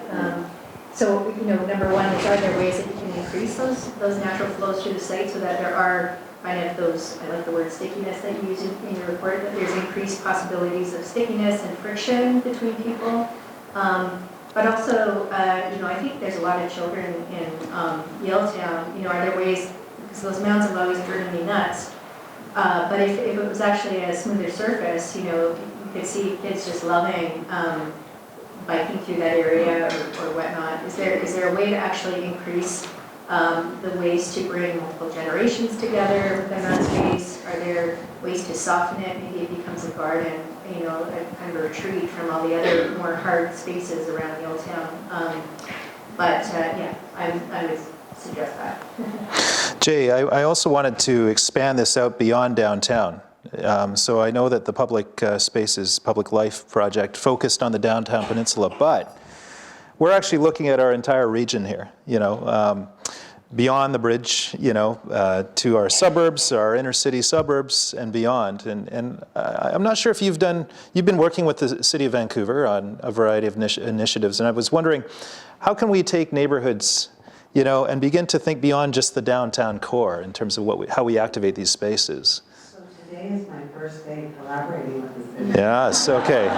So, number one is, are there ways that you can increase those natural flows through the site so that there are kind of those, I like the word stickiness that you use in your report, that there's increased possibilities of stickiness and friction between people. But also, I think there's a lot of children in Yaletown. Are there ways, because those mounds have always driven me nuts, but if it was actually a smoother surface, you could see kids just loving biking through that area or whatnot. Is there a way to actually increase the ways to bring multiple generations together within that space? Are there ways to soften it? Maybe it becomes a garden, a kind of a retreat from all the other more hard spaces around the old town. I would suggest that. Jay, I also wanted to expand this out beyond downtown. So I know that the Public Spaces, Public Life project focused on the downtown peninsula, but we're actually looking at our entire region here, beyond the bridge, to our suburbs, our inner city suburbs and beyond. And I'm not sure if you've been working with the City of Vancouver on a variety of initiatives, and I was wondering, how can we take neighborhoods, and begin to think beyond just the downtown core in terms of how we activate these spaces? So today is my first day collaborating with the city. Yes, okay.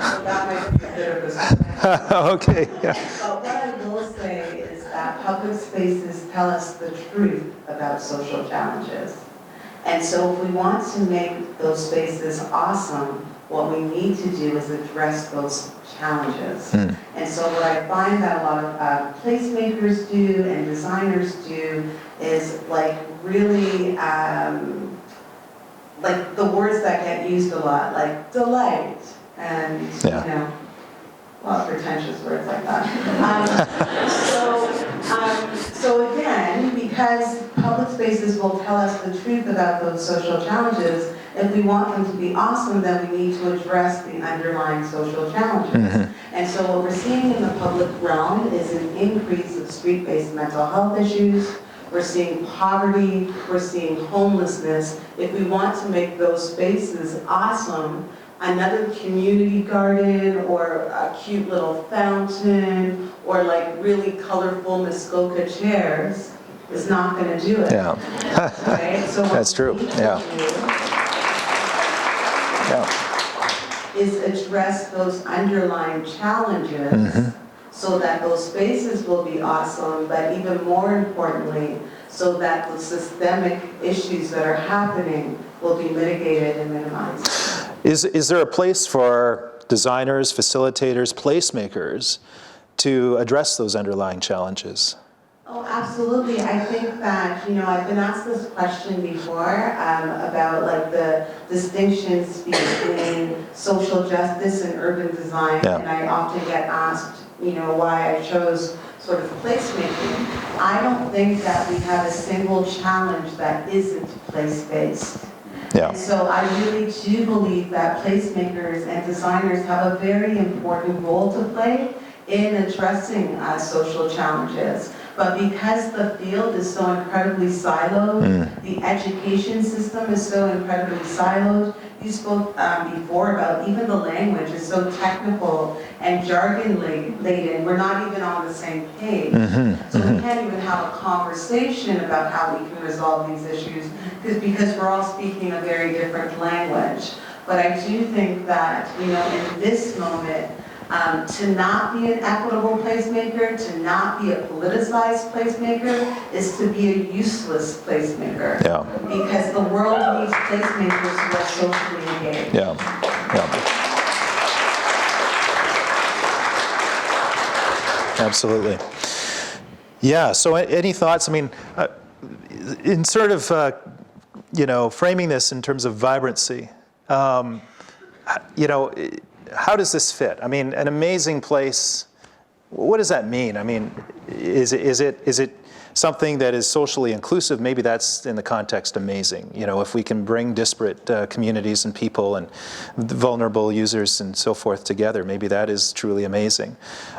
So that might be a bit of a Okay, yeah. But what I will say is that public spaces tell us the truth about social challenges. And so if we want to make those spaces awesome, what we need to do is address those challenges. And so what I find that a lot of placemakers do and designers do is really the words that get used a lot, like delight and a lot of pretentious words like that. So again, because public spaces will tell us the truth about those social challenges. If we want them to be awesome, then we need to address the underlying social challenges. And so what we're seeing in the public realm is an increase of street-based mental health issues. We're seeing poverty, we're seeing homelessness. If we want to make those spaces awesome, another community garden or a cute little fountain or like really colorful Muskoka chairs is not going to do it. Yeah. Right? So what That's true. we need to Yeah. do Yeah. is address those underlying challenges so that those spaces will be awesome, but even more importantly, so that the systemic issues that are happening will be mitigated and minimized. Is there a place for designers, facilitators, placemakers to address those underlying challenges? Oh, absolutely. I think that, I've been asked this question before about like the distinctions between social justice and urban design. Yeah. And I often get asked, why I chose sort of placemaking. I don't think that we have a single challenge that isn't place-based. Yeah. And so I really do believe that placemakers and designers have a very important role to play in addressing social challenges. But because the field is so incredibly siloed, the education system is so incredibly siloed, you spoke before about even the language is so technical and jargon-laden, we're not even on the same page. So we can't even have a conversation about how we can resolve these issues because we're all speaking a very different language. But I do think that, in this moment, to not be an equitable placemaker, to not be a politicized placemaker, is to be a useless placemaker. Yeah. Because the world needs placemakers who are socially engaged. Yeah. Yeah. Absolutely. Yeah. So, any thoughts? I mean, in sort of framing this in terms of vibrancy, how does this fit? I mean, an amazing place, what does that mean? I mean, is it something that is socially inclusive? Maybe that's in the context amazing. If we can bring disparate communities and people and vulnerable users and so forth together, maybe that is truly amazing.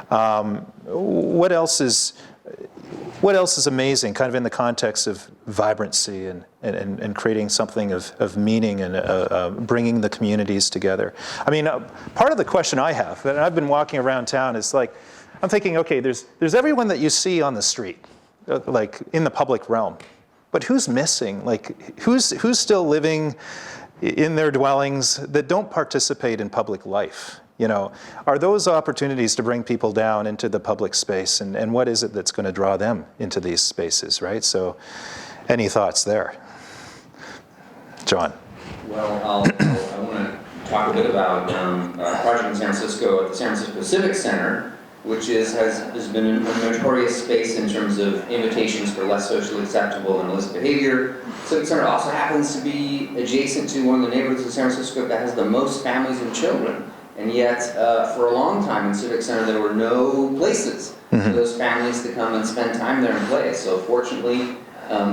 What else is amazing, kind of in the context of vibrancy and creating something of meaning and bringing the communities together? I mean, part of the question I have, and I've been walking around town, is like, I'm thinking, okay, there's everyone that you see on the street, like in the public realm, but who's missing? Like, who's still living in their dwellings that don't participate in public life? Are those opportunities to bring people down into the public space, and what is it that's going to draw them into these spaces, right? So, any thoughts there? John? Well, I want to talk a bit about a project in San Francisco at the San Francisco Civic Center, which has been a notorious space in terms of invitations for less socially acceptable and illicit behavior. Civic Center also happens to be adjacent to one of the neighborhoods of San Francisco that has the most families and children. And yet, for a long time in Civic Center, there were no places for those families to come and spend time there and play. So fortunately,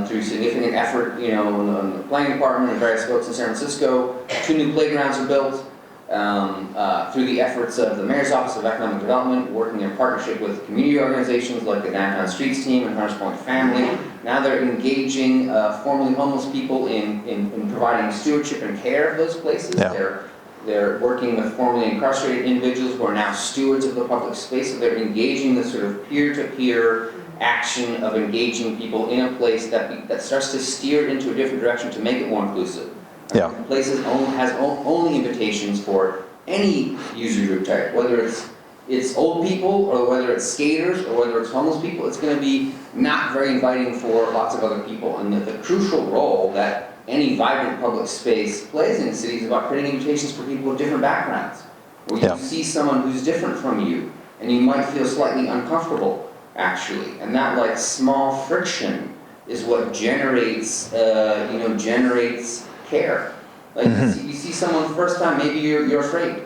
through significant effort, on the planning department and various folks in San Francisco, 2 new playgrounds are built. Through the efforts of the Mayor's Office of Economic Development, working in partnership with community organizations like the Downtown Streets team and Hunters Point Family. Now they're engaging formerly homeless people in providing stewardship and care of those places. Yeah. They're working with formerly incarcerated individuals who are now stewards of the public space. So they're engaging the sort of peer-to-peer action of engaging people in a place that starts to steer it into a different direction to make it more inclusive. Yeah. Places has only invitations for any user group type, whether it's old people or whether it's skaters or whether it's homeless people. It's going to be not very inviting for lots of other people. And the crucial role that any vibrant public space plays in the city is about creating invitations for people with different backgrounds, where you see someone who's different from you, and you might feel slightly uncomfortable, actually. And that like small friction is what generates care. Like you see someone the first time, maybe you're afraid.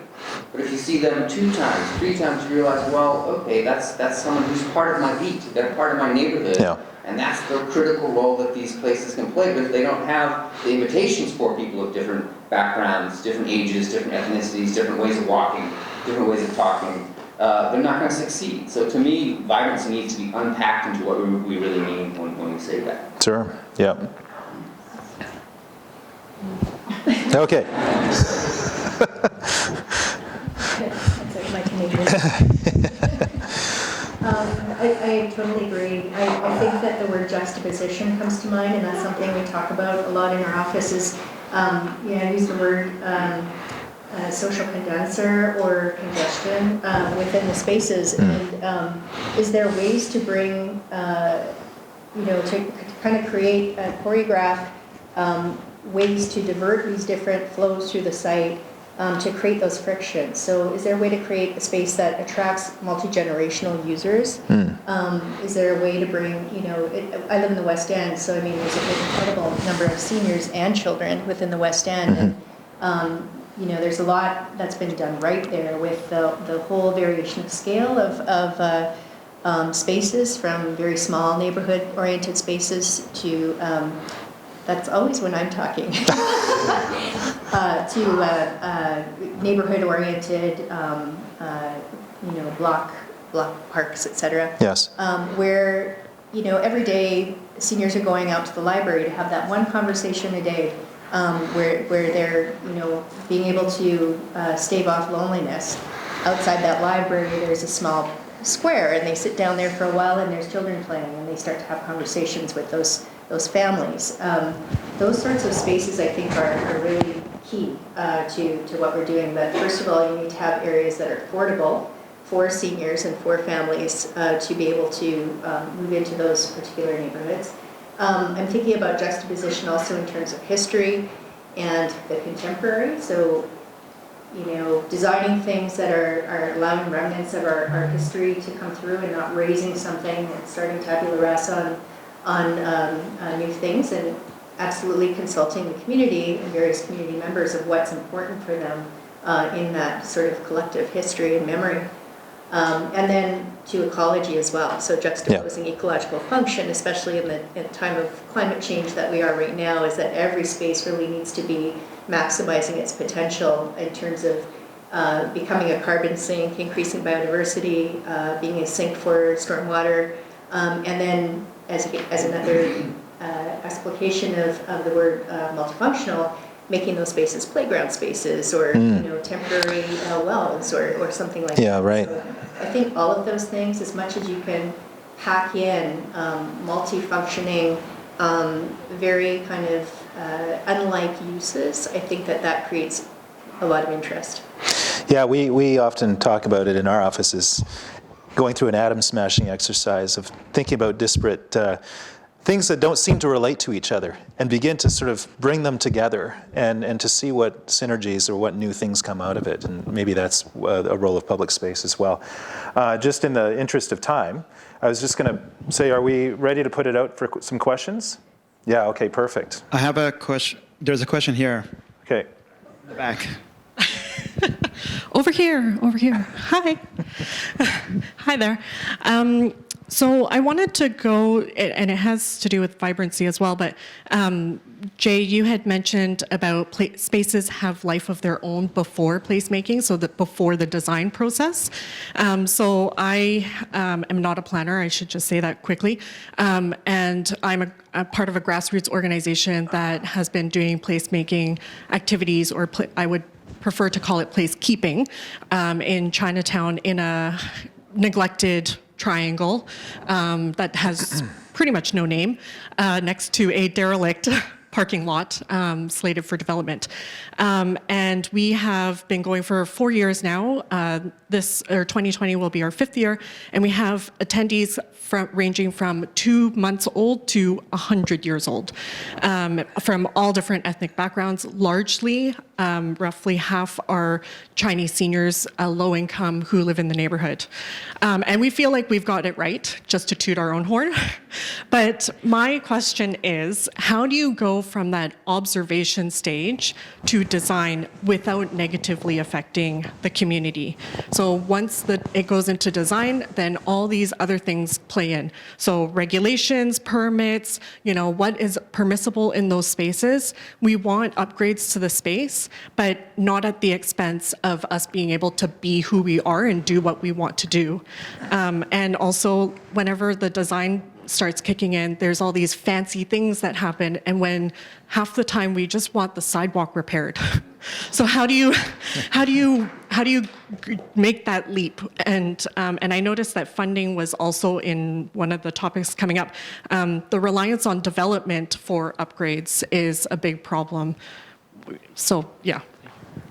But if you see them 2 times, 3 times, you realize, well, okay, that's someone who's part of my beat, they're part of my neighborhood. Yeah. And that's the critical role that these places can play. But if they don't have the invitations for people of different backgrounds, different ages, different ethnicities, different ways of walking, different ways of talking, they're not going to succeed. So to me, vibrancy needs to be unpacked into what we really mean when we say that. Sure, yeah. Okay. That's like my teenager. I totally agree. I think that the word juxtaposition comes to mind, and that's something we talk about a lot in our office is, I use the word social condenser or congestion within the spaces. And is there ways to bring, to kind of create, choreograph ways to divert these different flows through the site to create those frictions? So is there a way to create a space that attracts multi-generational users? Is there a way to bring, I live in the West End, so I mean, there's an incredible number of seniors and children within the West End. And, there's a lot that's been done right there with the whole variation of scale of spaces, from very small neighborhood-oriented spaces to, that's always when I'm talking, to neighborhood-oriented, block parks, etc. Yes. Where, every day seniors are going out to the library to have that one conversation a day, where they're, being able to stave off loneliness. Outside that library, there's a small square, and they sit down there for a while, and there's children playing, and they start to have conversations with those families. Those sorts of spaces, I think, are really key to what we're doing. But first of all, you need to have areas that are affordable for seniors and for families to be able to move into those particular neighborhoods. I'm thinking about juxtaposition also in terms of history and the contemporary. So, designing things that are allowing remnants of our history to come through and not raising something and starting tabula rasa on new things, and absolutely consulting the community and various community members of what's important for them in that sort of collective history and memory. And then to ecology as well. So juxtaposing ecological function, especially in the time of climate change that we are right now, is that every space really needs to be maximizing its potential in terms of becoming a carbon sink, increasing biodiversity, being a sink for stormwater, and then as another explication of the word multifunctional, making those spaces playground spaces or temporary wells or something like that. Yeah, right. So I think all of those things, as much as you can pack in multifunctioning, very kind of unlike uses, I think that creates a lot of interest. Yeah, we often talk about it in our offices, going through an atom smashing exercise of thinking about disparate things that don't seem to relate to each other and begin to sort of bring them together and to see what synergies or what new things come out of it. And maybe that's a role of public space as well. Just in the interest of time, I was just going to say, are we ready to put it out for some questions? Yeah, okay, perfect. I have a question. There's a question here. Okay. In the back. Over here. Hi. Hi there. So I wanted to go, and it has to do with vibrancy as well, but Jay, you had mentioned about spaces have life of their own before placemaking, so that before the design process. So I am not a planner, I should just say that quickly, and I'm a part of a grassroots organization that has been doing placemaking activities, or I would prefer to call it placekeeping, in Chinatown in a neglected triangle that has pretty much no name, next to a derelict parking lot slated for development. And we have been going for 4 years now. 2020 will be our 5th year, and we have attendees ranging from 2 months old to 100 years old, from all different ethnic backgrounds. Largely, roughly half are Chinese seniors, low income, who live in the neighborhood. And we feel like we've got it right, just to toot our own horn. But my question is, how do you go from that observation stage to design without negatively affecting the community. So once it goes into design, then all these other things play in. So regulations, permits, what is permissible in those spaces. We want upgrades to the space, but not at the expense of us being able to be who we are and do what we want to do. And also, whenever the design starts kicking in, there's all these fancy things that happen, and when half the time we just want the sidewalk repaired. So how do you make that leap? And I noticed that funding was also in one of the topics coming up. The reliance on development for upgrades is a big problem. So yeah,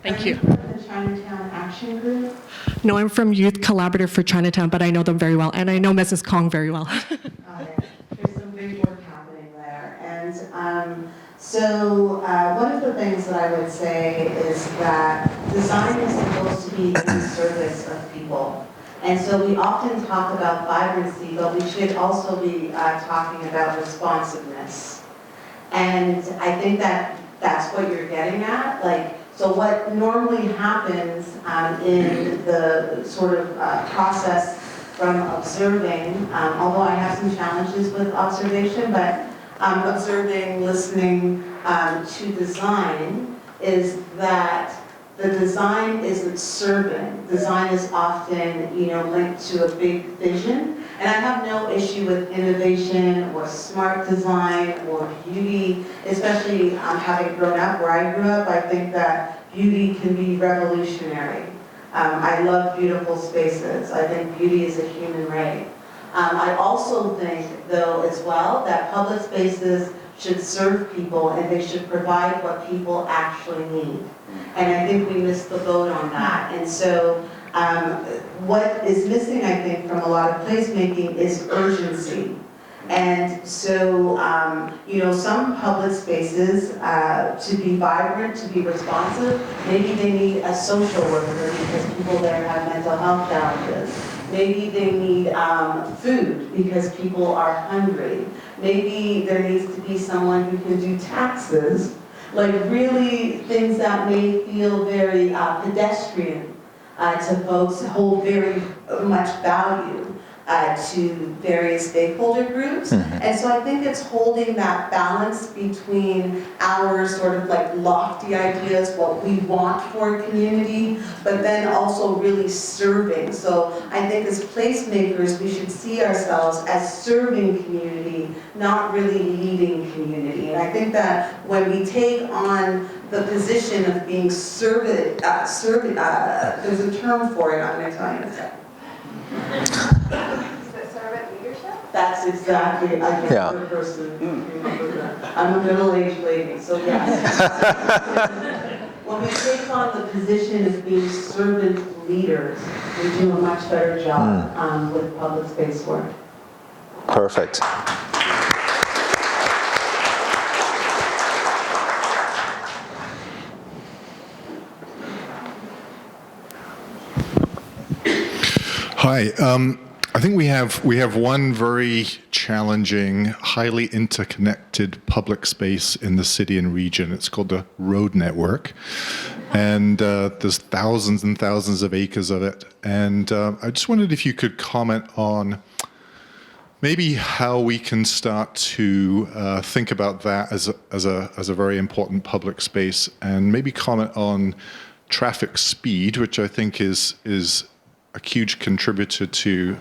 thank you. The Chinatown Action Group? No, I'm from Youth Collaborative for Chinatown, but I know them very well, and I know Mrs. Kong very well. There's some big work happening there. And so one of the things that I would say is that design is supposed to be in service of people. And so we often talk about vibrancy, but we should also be talking about responsiveness. And I think that that's what you're getting at. So what normally happens in the sort of process from observing, although I have some challenges with observation, but observing, listening to design, is that the design isn't serving. Design is often, linked to a big vision. And I have no issue with innovation or smart design or beauty, especially having grown up where I grew up. I think that beauty can be revolutionary. I love beautiful spaces. I think beauty is a human right. I also think, though, as well, that public spaces should serve people and they should provide what people actually need. And I think we missed the boat on that. And so what is missing, I think, from a lot of placemaking is urgency. And so, some public spaces, to be vibrant, to be responsive, maybe they need a social worker because people there have mental health challenges. Maybe they need food because people are hungry. Maybe there needs to be someone who can do taxes, really things that may feel very pedestrian to folks, hold very much value to various stakeholder groups. And so I think it's holding that balance between our sort of lofty ideas, what we want for a community, but then also really serving. So I think as placemakers, we should see ourselves as serving community, not really leading community. And I think that when we take on the position of being servant, there's a term for it, I'm going to tell you in a second. Servant leadership? That's exactly, I guess, the person remember that. I'm a middle-aged lady, so yes. When we take on the position of being servant leaders, we do a much better job with public space work. Perfect. Hi. I think we have one very challenging, highly interconnected public space in the city and region. It's called the road network, and there's thousands and thousands of acres of it. And I just wondered if you could comment on maybe how we can start to think about that as a very important public space, and maybe comment on traffic speed, which I think is a huge contributor to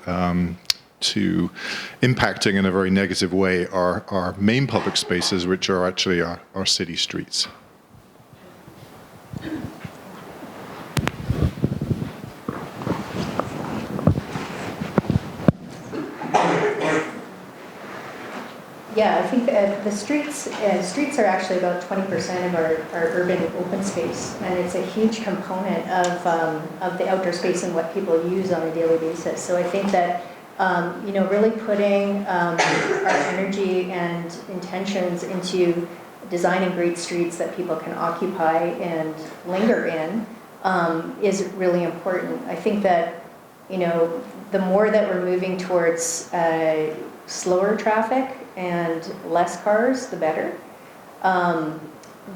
impacting in a very negative way our main public spaces, which are actually our city streets. Yeah, I think the streets are actually about 20% of our urban open space, and it's a huge component of the outdoor space and what people use on a daily basis. So I think that really putting our energy and intentions into designing great streets that people can occupy and linger in is really important. I think that the more that we're moving towards slower traffic and less cars, the better.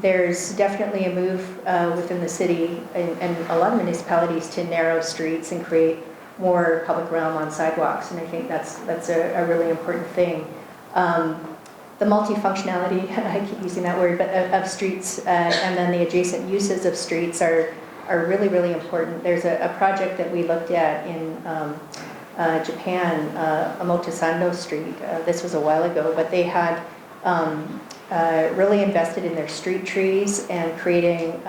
There's definitely a move within the city and a lot of municipalities to narrow streets and create more public realm on sidewalks, and I think that's a really important thing. The multifunctionality, I keep using that word, but of streets and then the adjacent uses of streets are really, really important. There's a project that we looked at in Japan, Omotesando Street. This was a while ago, but they had really invested in their street trees and creating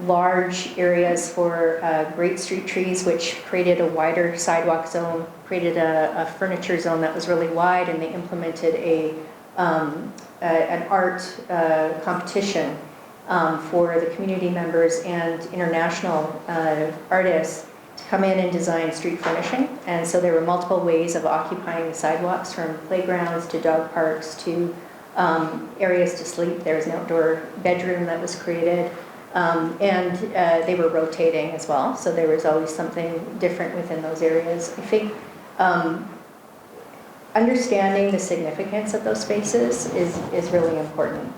large areas for great street trees, which created a wider sidewalk zone, created a furniture zone that was really wide, and they implemented an art competition for the community members and international artists to come in and design street furnishing. And so there were multiple ways of occupying the sidewalks, from playgrounds to dog parks to areas to sleep. There was an outdoor bedroom that was created. And they were rotating as well, so there was always something different within those areas. I think understanding the significance of those spaces is really important.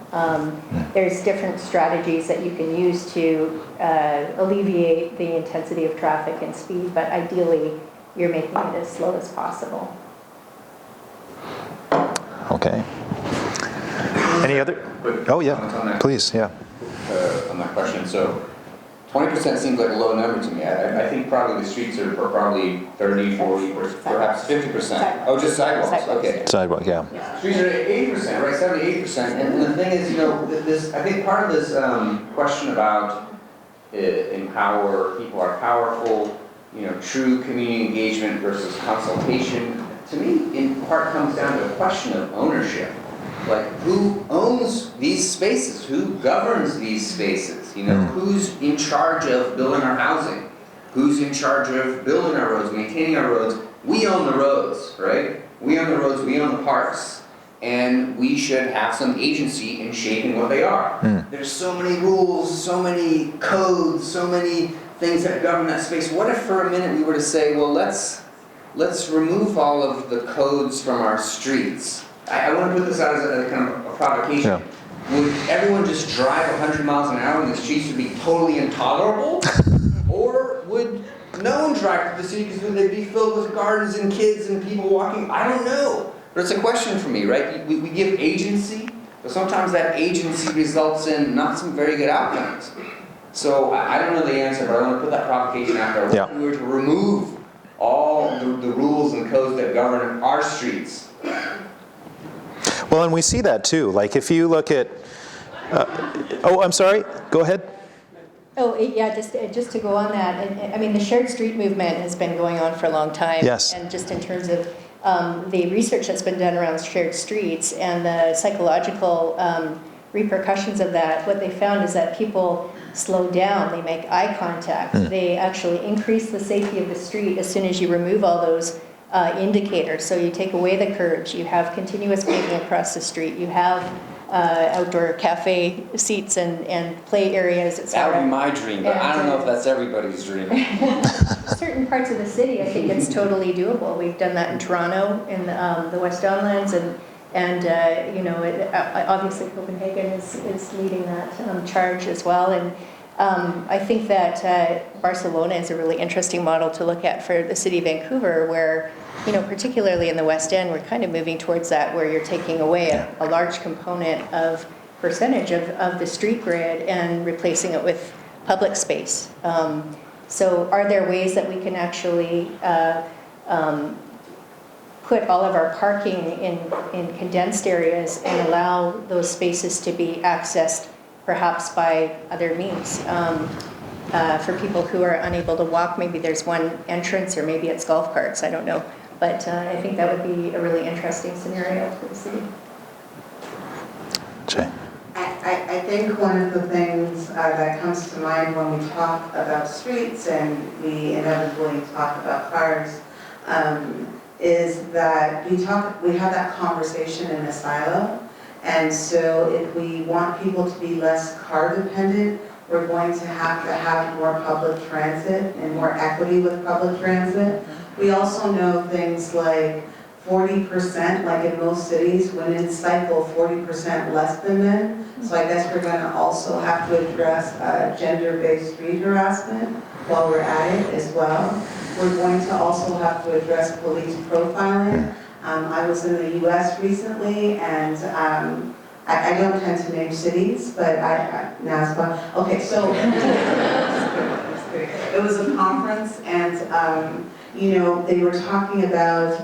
There's different strategies that you can use to alleviate the intensity of traffic and speed, but ideally you're making it as slow as possible. Okay. Any other? Oh, yeah, please, yeah. On that question, so 20% seems like a low number to me. I think probably the streets are probably 30, 40, or perhaps 50%. Oh, just sidewalks, okay. Sidewalk, yeah. Streets are at 80%, right, 78%. And the thing is, I think part of this question about empower, people are powerful, true community engagement versus consultation, to me, in part comes down to a question of ownership. Like, who owns these spaces? Who governs these spaces? Who's in charge of building our housing? Who's in charge of building our roads, maintaining our roads? We own the roads, right? We own the roads, we own the parks. And we should have some agency in shaping what they are. There's so many rules, so many codes, so many things that govern that space. What if for a minute we were to say, well, let's remove all of the codes from our streets? I want to put this out as a kind of a provocation. Yeah. Would everyone just drive 100 miles an hour and the streets would be totally intolerable? Or would no one drive through the city because they'd be filled with gardens and kids and people walking? I don't know. But it's a question for me, right? We give agency, but sometimes that agency results in not some very good outcomes. So I don't know the answer, but I want to put that provocation out there. What if we were to remove all the rules and codes that govern our streets? Well, and we see that too. Like if you look at, I'm sorry, go ahead. Oh, yeah, just to go on that, and I mean, the shared street movement has been going on for a long time. Yes. And just in terms of the research that's been done around shared streets and the psychological repercussions of that, what they found is that people slow down, they make eye contact, they actually increase the safety of the street as soon as you remove all those indicators. So you take away the curbs, you have continuous paving across the street, you have outdoor cafe seats and play areas, etc. That would be my dream, but I don't know if that's everybody's dream. Certain parts of the city, I think it's totally doable. We've done that in Toronto, in the West Donlands, and obviously Copenhagen is leading that charge as well. And I think that Barcelona is a really interesting model to look at for the city of Vancouver, where, particularly in the West End, we're kind of moving towards that, where you're taking away a large component of percentage of the street grid and replacing it with public space. So are there ways that we can actually put all of our parking in condensed areas and allow those spaces to be accessed perhaps by other means? For people who are unable to walk, maybe there's one entrance, or maybe it's golf carts, I don't know. But I think that would be a really interesting scenario for the city. Jay. I think one of the things that comes to mind when we talk about streets and we inevitably talk about cars is that we have that conversation in a silo. And so if we want people to be less car dependent, we're going to have more public transit and more equity with public transit. We also know things like 40%, like in most cities, women cycle 40% less than men. So I guess we're going to also have to address gender-based street harassment while we're at it as well. We're going to also have to address police profiling. I was in the US recently, and I don't tend to name cities, but okay, so it was a conference, and they were talking about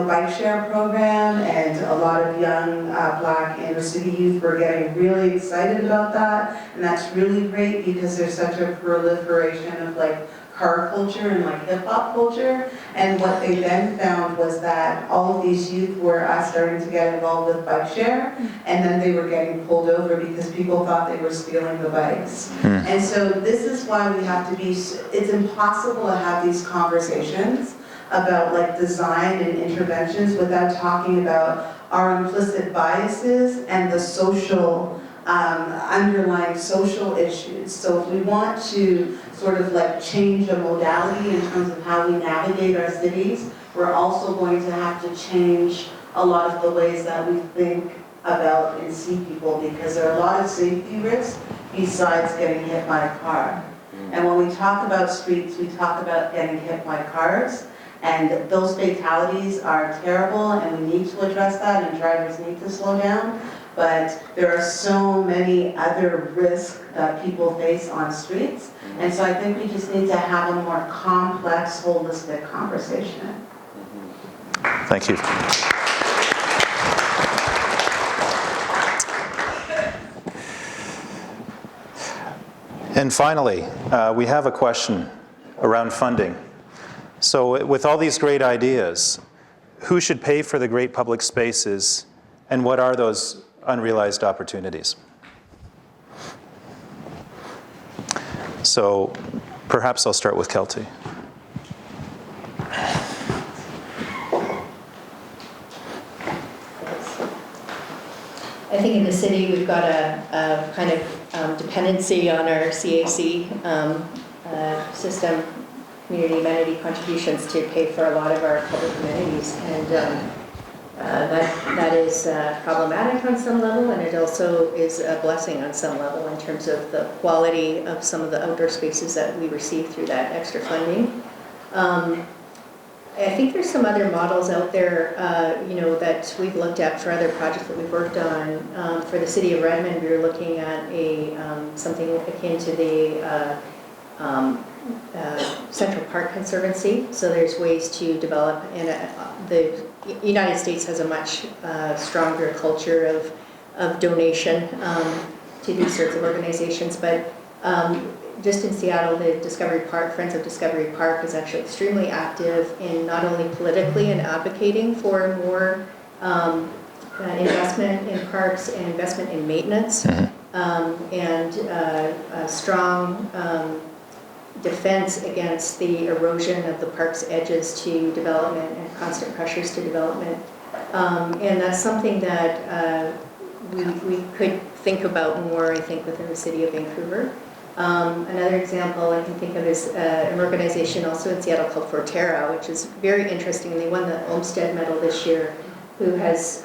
bike share program, and a lot of young Black inner city youth were getting really excited about that, and that's really great because there's such a proliferation of like car culture and like hip hop culture. And what they then found was that all of these youth were starting to get involved with bike share, and then they were getting pulled over because people thought they were stealing the bikes. And so this is why we have to be, it's impossible to have these conversations about like design and interventions without talking about our implicit biases and the social, underlying social issues. So if we want to sort of like change a modality in terms of how we navigate our cities, we're also going to have to change a lot of the ways that we think about and see people, because there are a lot of safety risks besides getting hit by a car. And when we talk about streets, we talk about getting hit by cars, and those fatalities are terrible, and we need to address that, and drivers need to slow down. But there are so many other risks that people face on streets. And so I think we just need to have a more complex, holistic conversation. Thank you. And finally, we have a question around funding. So with all these great ideas, who should pay for the great public spaces, and what are those unrealized opportunities? So perhaps I'll start with Kelty. I think in the city we've got a kind of dependency on our CAC system, community amenity contributions, to pay for a lot of our public amenities, and that is problematic on some level, and it also is a blessing on some level in terms of the quality of some of the outdoor spaces that we receive through that extra funding. I think there's some other models out there, that we've looked at for other projects that we've worked on. For the city of Redmond, we were looking at something akin to the Central Park Conservancy. So there's ways to develop, and the United States has a much stronger culture of donation to these sorts of organizations. But just in Seattle, the Discovery Park, Friends of Discovery Park, is actually extremely active in not only politically and advocating for more investment in parks and investment in maintenance, and a strong defense against the erosion of the park's edges to development and constant pressures to development. And that's something that we could think about more, I think, within the city of Vancouver. Another example I can think of is an organization also in Seattle called Forterra, which is very interesting. They won the Olmsted Medal this year, who has,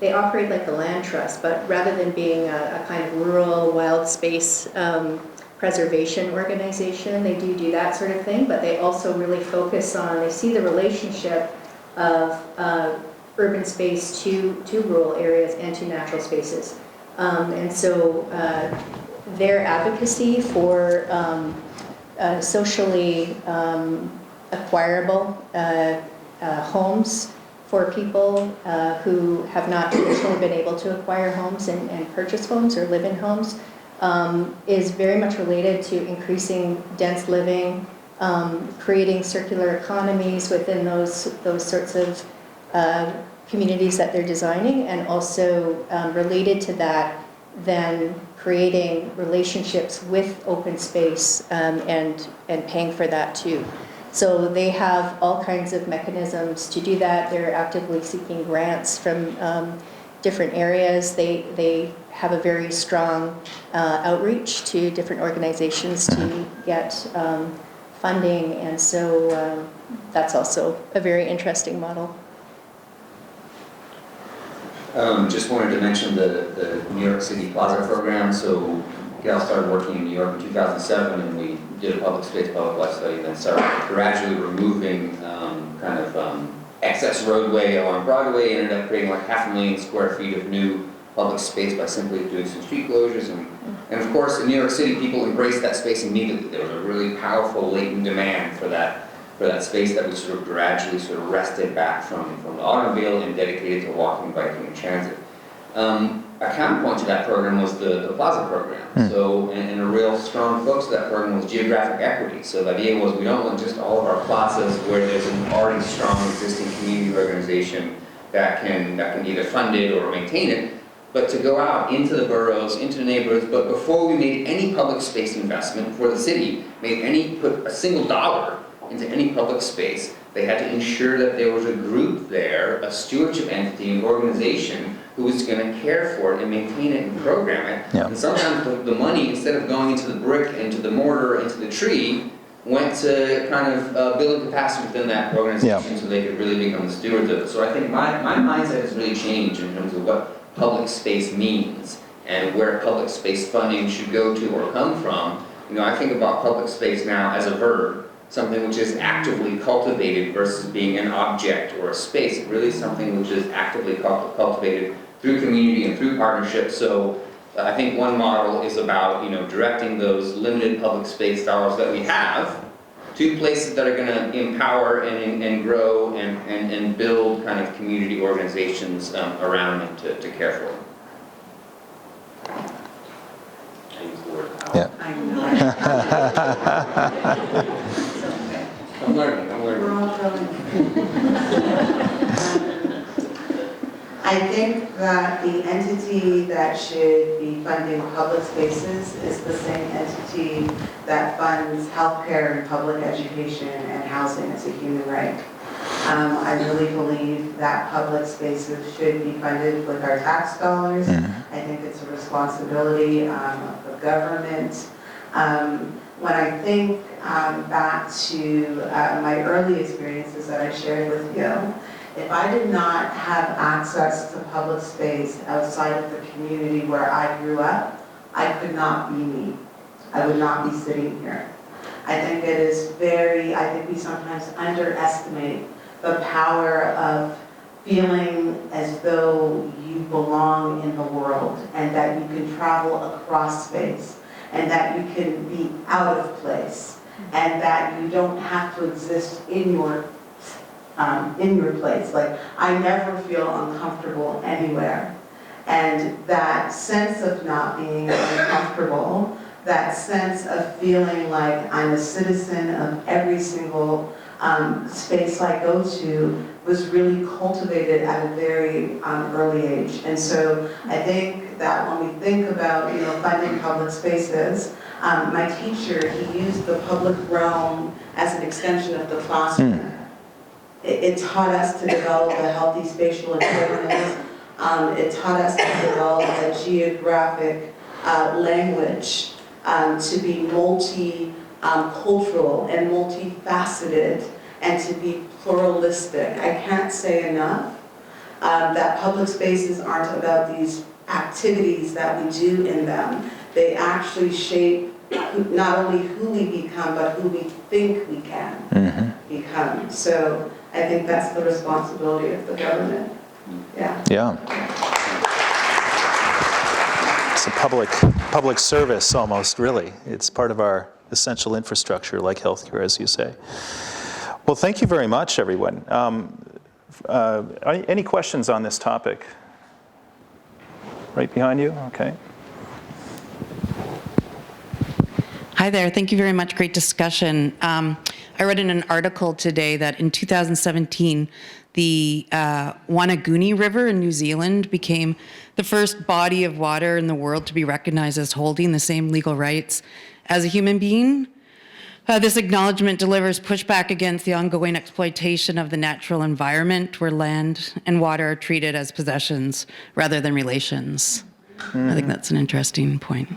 they operate like a land trust, but rather than being a kind of rural wild space preservation organization, they do that sort of thing, but they also really focus on, they see the relationship of urban space to rural areas and to natural spaces. And so their advocacy for socially acquirable homes for people who have not traditionally been able to acquire homes and purchase homes or live in homes is very much related to increasing dense living, creating circular economies within those sorts of communities that they're designing, and also related to that, then creating relationships with open space and paying for that too. So they have all kinds of mechanisms to do that. They're actively seeking grants from different areas. They have a very strong outreach to different organizations to get funding, and so that's also a very interesting model. Just wanted to mention the New York City Plaza program. So Gehl started working in New York in 2007, and we did a public space, public life study, and then started gradually removing excess roadway along Broadway. Ended up creating like 500,000 square feet of new public space by simply doing some street closures. And of course, in New York City, people embraced that space immediately. There was a really powerful latent demand for that space that we sort of gradually sort of wrested back from the automobile and dedicated to walking, biking, and transit. A counterpoint to that program was the Plaza program. So, and a real strong focus of that program was geographic equity. So the idea was we don't want just all of our plazas where there's an already strong existing community organization that can either fund it or maintain it, but to go out into the boroughs, into the neighborhoods. But before we made any public space investment, before the city put a single dollar into any public space, they had to ensure that there was a group there, a stewardship entity, an organization who was going to care for it and maintain it and program it. Yeah. And sometimes the money, instead of going into the brick, into the mortar, into the tree, went to kind of building capacity within that organization so they could really become the stewards of it. So I think my mindset has really changed in terms of what public space means and where public space funding should go to or come from. You know, I think about public space now as a verb, something which is actively cultivated versus being an object or a space. It really is something which is actively cultivated through community and through partnership. So I think one model is about, you know, directing those limited public space dollars that we have to places that are going to empower and grow and build kind of community organizations around them to care for them. I use the word power. Yeah. I know. I'm learning. We're all growing. I think that the entity that should be funding public spaces is the same entity that funds healthcare and public education and housing as a human right. I really believe that public spaces should be funded with our tax dollars. I think it's a responsibility of the government. When I think back to my early experiences that I shared with you, if I did not have access to public space outside of the community where I grew up, I could not be me. I would not be sitting here. I think I think we sometimes underestimate the power of feeling as though you belong in the world and that you can travel across space and that you can be out of place and that you don't have to exist in your place. Like, I never feel uncomfortable anywhere. And that sense of not being uncomfortable, that sense of feeling like I'm a citizen of every single space I go to was really cultivated at a very early age. And so I think that when we think about, you know, funding public spaces, my teacher, he used the public realm as an extension of the classroom. It taught us to develop a healthy spatial awareness. It taught us to develop a geographic language, to be multi-cultural and multifaceted, and to be pluralistic. I can't say enough that public spaces aren't about these activities that we do in them. They actually shape not only who we become, but who we think we can become. So I think that's the responsibility of the government. Yeah. It's a public service almost, really. It's part of our essential infrastructure, like healthcare, as you say. Well, thank you very much, everyone. Any questions on this topic? Right behind you? Okay. Hi there. Thank you very much. Great discussion. I read in an article today that in 2017, the Wanaguni River in New Zealand became the first body of water in the world to be recognized as holding the same legal rights as a human being. This acknowledgement delivers pushback against the ongoing exploitation of the natural environment where land and water are treated as possessions rather than relations. I think that's an interesting point.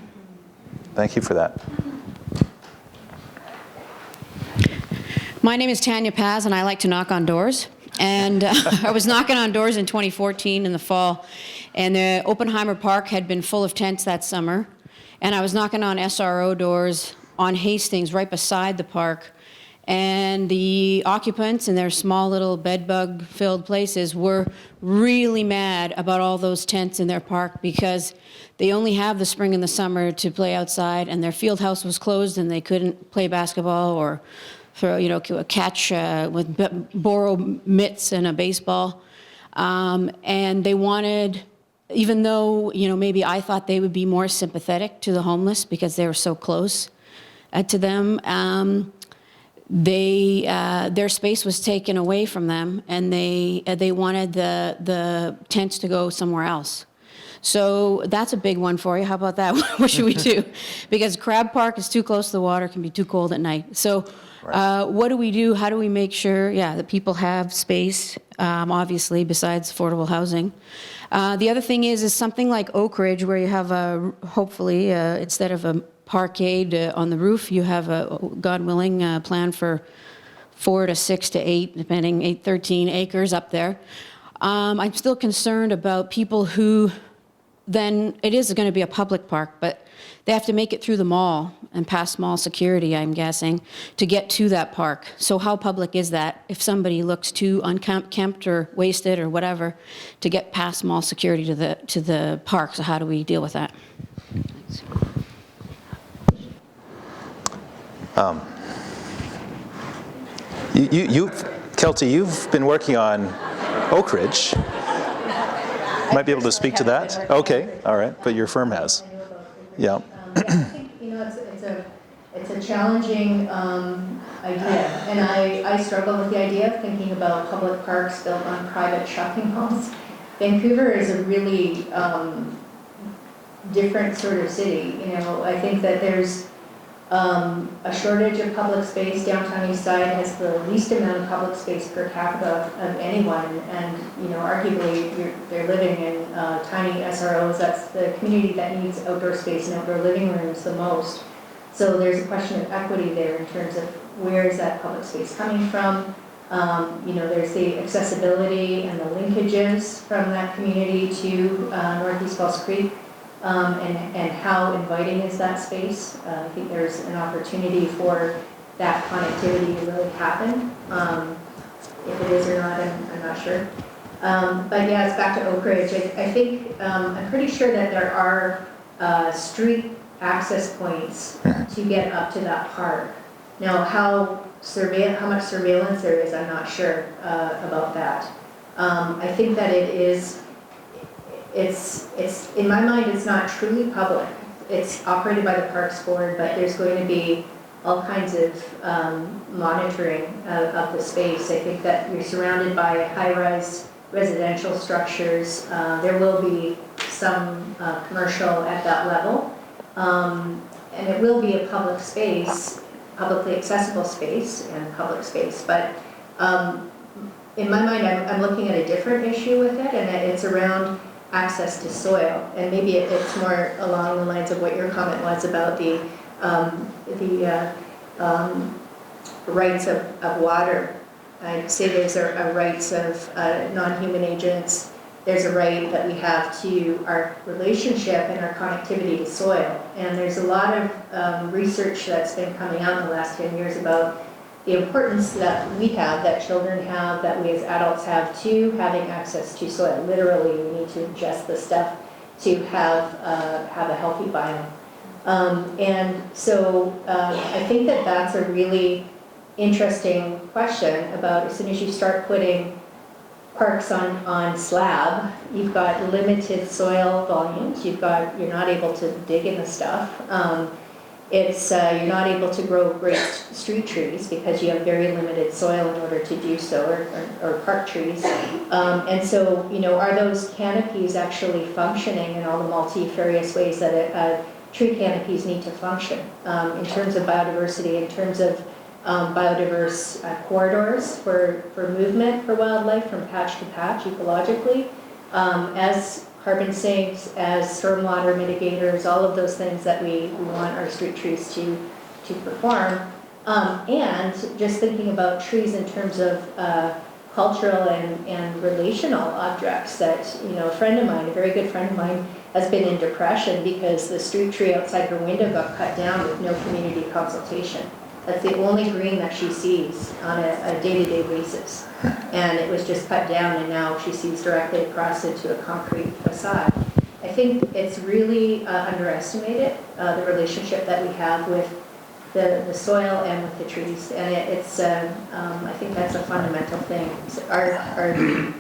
Thank you for that. My name is Tanya Paz, and I like to knock on doors. And I was knocking on doors in 2014 in the fall, and the Oppenheimer Park had been full of tents that summer. And I was knocking on SRO doors on Hastings right beside the park. And the occupants in their small little bedbug-filled places were really mad about all those tents in their park because they only have the spring and the summer to play outside, and their field house was closed and they couldn't play basketball or throw, catch borrow mitts and a baseball. And they wanted, even though, maybe I thought they would be more sympathetic to the homeless because they were so close to them, their space was taken away from them, and they wanted the tents to go somewhere else. So that's a big one for you. How about that? What should we do? Because Crab Park is too close to the water, can be too cold at night. So what do we do? How do we make sure, that people have space, obviously, besides affordable housing? The other thing is something like Oak Ridge, where you have hopefully, instead of a parkade on the roof, you have a, God willing, plan for 4 to 6 to 8, depending, 13 acres up there. I'm still concerned about people who then, it is going to be a public park, but they have to make it through the mall and past mall security, I'm guessing, to get to that park. So how public is that if somebody looks too unkempt or wasted or whatever to get past mall security to the park? So how do we deal with that? Thanks. Kelty, you've been working on Oak Ridge. Might be able to speak to that. Okay, all right, but your firm has. Yeah. I think, it's a challenging idea, and I struggle with the idea of thinking about public parks built on private shopping malls. Vancouver is a really different sort of city. I think that there's a shortage of public space. Downtown East Side has the least amount of public space per capita of anyone, and arguably they're living in tiny SROs. That's the community that needs outdoor space and outdoor living rooms the most. So there's a question of equity there in terms of where is that public space coming from. There's the accessibility and the linkages from that community to Northeast Falls Creek. And how inviting is that space? I think there's an opportunity for that connectivity to really happen. If it is or not, I'm not sure. But yeah, it's back to Oak Ridge. I think, I'm pretty sure that there are street access points to get up to that park. Now, how much surveillance there is, I'm not sure about that. I think that it's in my mind, it's not truly public. It's operated by the Parks Board, but there's going to be all kinds of monitoring of the space. I think that you're surrounded by high-rise residential structures. There will be some commercial at that level, and it will be a public space, publicly accessible space and public space. But in my mind, I'm looking at a different issue with it, and it's around access to soil, and maybe it's more along the lines of what your comment was about the rights of water. I'd say there's a rights of non-human agents. There's a right that we have to our relationship and our connectivity to soil, and there's a lot of research that's been coming out in the last 10 years about the importance that we have, that children have, that we as adults have to having access to soil. Literally, we need to ingest the stuff to have a healthy biome. And so I think that that's a really interesting question about as soon as you start putting parks on slab, you've got limited soil volumes, you're not able to dig in the stuff. You're not able to grow great street trees because you have very limited soil in order to do so, or park trees. And so, are those canopies actually functioning in all the multifarious ways that tree canopies need to function in terms of biodiversity, in terms of biodiverse corridors for movement for wildlife from patch to patch ecologically, as carbon sinks, as stormwater mitigators, all of those things that we want our street trees to perform. And just thinking about trees in terms of cultural and relational objects that, you know, a friend of mine, a very good friend of mine, has been in depression because the street tree outside her window got cut down with no community consultation. That's the only green that she sees on a day-to-day basis. And it was just cut down, and now she sees directly across into a concrete facade. I think it's really underestimated, the relationship that we have with the soil and with the trees. And I think that's a fundamental thing.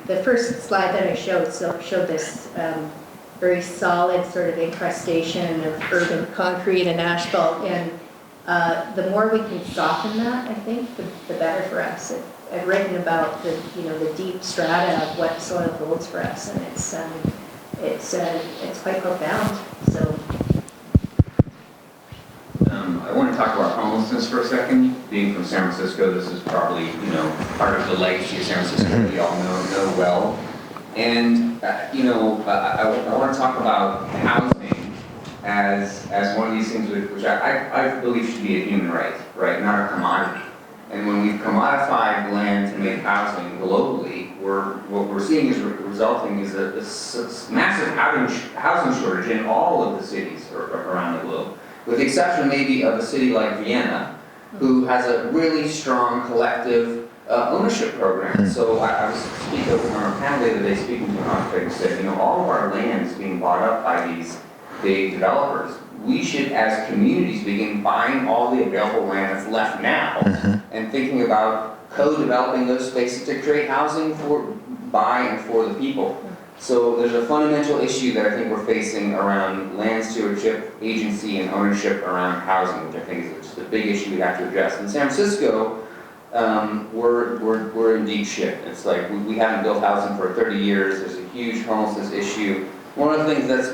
The first slide that I showed showed this very solid sort of incrustation of urban concrete and asphalt. And the more we can soften that, I think, the better for us. I've written about the deep strata of what soil holds for us, and it's quite profound. So. I want to talk about homelessness for a second. Being from San Francisco, this is probably, part of the legacy of San Francisco we all know well. And, I want to talk about housing as one of these things which I believe should be a human right, not a commodity. And when we've commodified land to make housing globally, what we're seeing is resulting is a massive housing shortage in all of the cities around the globe. With the exception maybe of a city like Vienna, who has a really strong collective ownership program. So I was speaking on a panel the other day, speaking to an architect, who said, all of our land is being bought up by these big developers. We should, as communities, begin buying all the available land that's left now and thinking about co-developing those spaces to create housing by and for the people. So there's a fundamental issue that I think we're facing around land stewardship, agency, and ownership around housing, which I think is just a big issue we have to address. In San Francisco, we're in deep shit. It's like we haven't built housing for 30 years. There's a huge homelessness issue. One of the things that's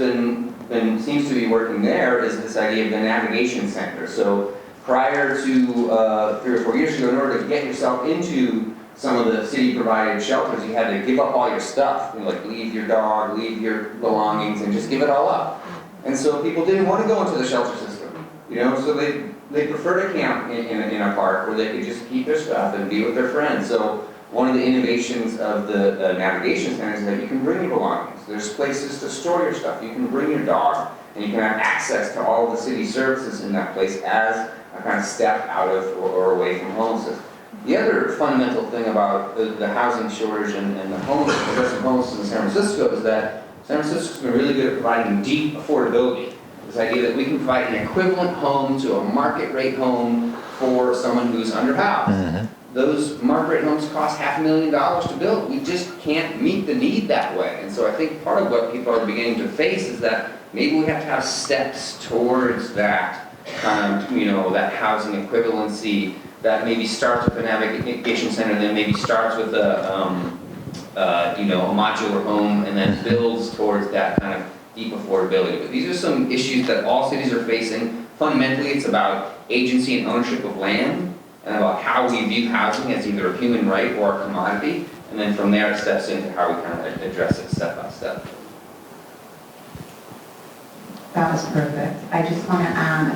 seems to be working there is this idea of the navigation center. So prior to 3 or 4 years ago, in order to get yourself into some of the city-provided shelters, you had to give up all your stuff, like leave your dog, leave your belongings, and just give it all up. And so people didn't want to go into the shelter system, so they prefer to camp in a park where they could just keep their stuff and be with their friends. So one of the innovations of the navigation center is that you can bring your belongings. There's places to store your stuff. You can bring your dog, and you can have access to all the city services in that place as a kind of step out of or away from homelessness. The other fundamental thing about the housing shortage and the addressing homelessness in San Francisco is that San Francisco's been really good at providing deep affordability. This idea that we can provide an equivalent home to a market rate home for someone who's underhoused. Those market rate homes cost $500,000 to build. We just can't meet the need that way. And so I think part of what people are beginning to face is that maybe we have to have steps towards that kind of, that housing equivalency that maybe starts with a navigation center, then maybe starts with a modular home, and then builds towards that kind of deep affordability. But these are some issues that all cities are facing. Fundamentally, it's about agency and ownership of land, and about how we view housing as either a human right or a commodity, and then from there it steps into how we kind of address it step by step. That was perfect. I just want to add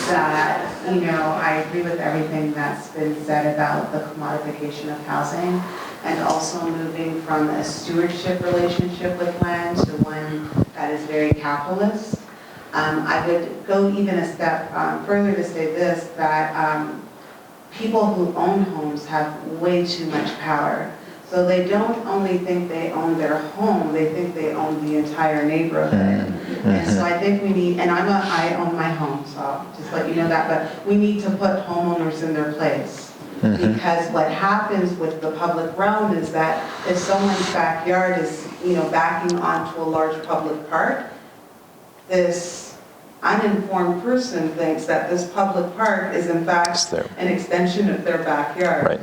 that, I agree with everything that's been said about the commodification of housing, and also moving from a stewardship relationship with land to one that is very capitalist. I would go even a step further to say this, that people who own homes have way too much power. So they don't only think they own their home, they think they own the entire neighborhood. And so I think we need, and I own my home, so I'll just let you know that, but we need to put homeowners in their place. Because what happens with the public realm is that if someone's backyard is, backing onto a large public park, this uninformed person thinks that this public park is in fact an extension of their backyard. Right.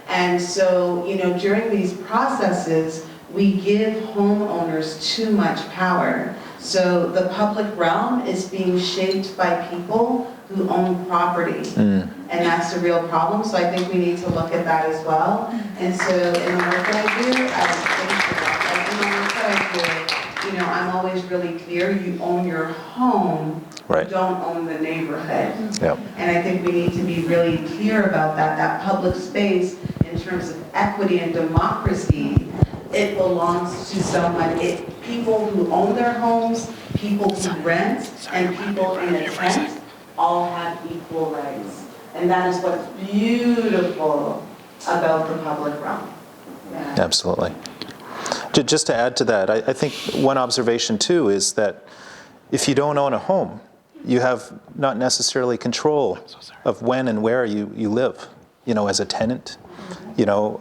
And so, during these processes, we give homeowners too much power. So the public realm is being shaped by people who own property. And that's a real problem. So I think we need to look at that as well. And so in the work that I do, I think that in the work that I do, you know, I'm always really clear, you own your home, Right. you don't own the neighborhood. Yep. And I think we need to be really clear about that public space in terms of equity and democracy, it belongs to someone. People who own their homes, people who rent, and people in a tent all have equal rights. And that is what's beautiful about the public realm. Yeah. Absolutely. Just to add to that, I think one observation too is that if you don't own a home, you have not necessarily control of when and where you live, you know, as a tenant, you know.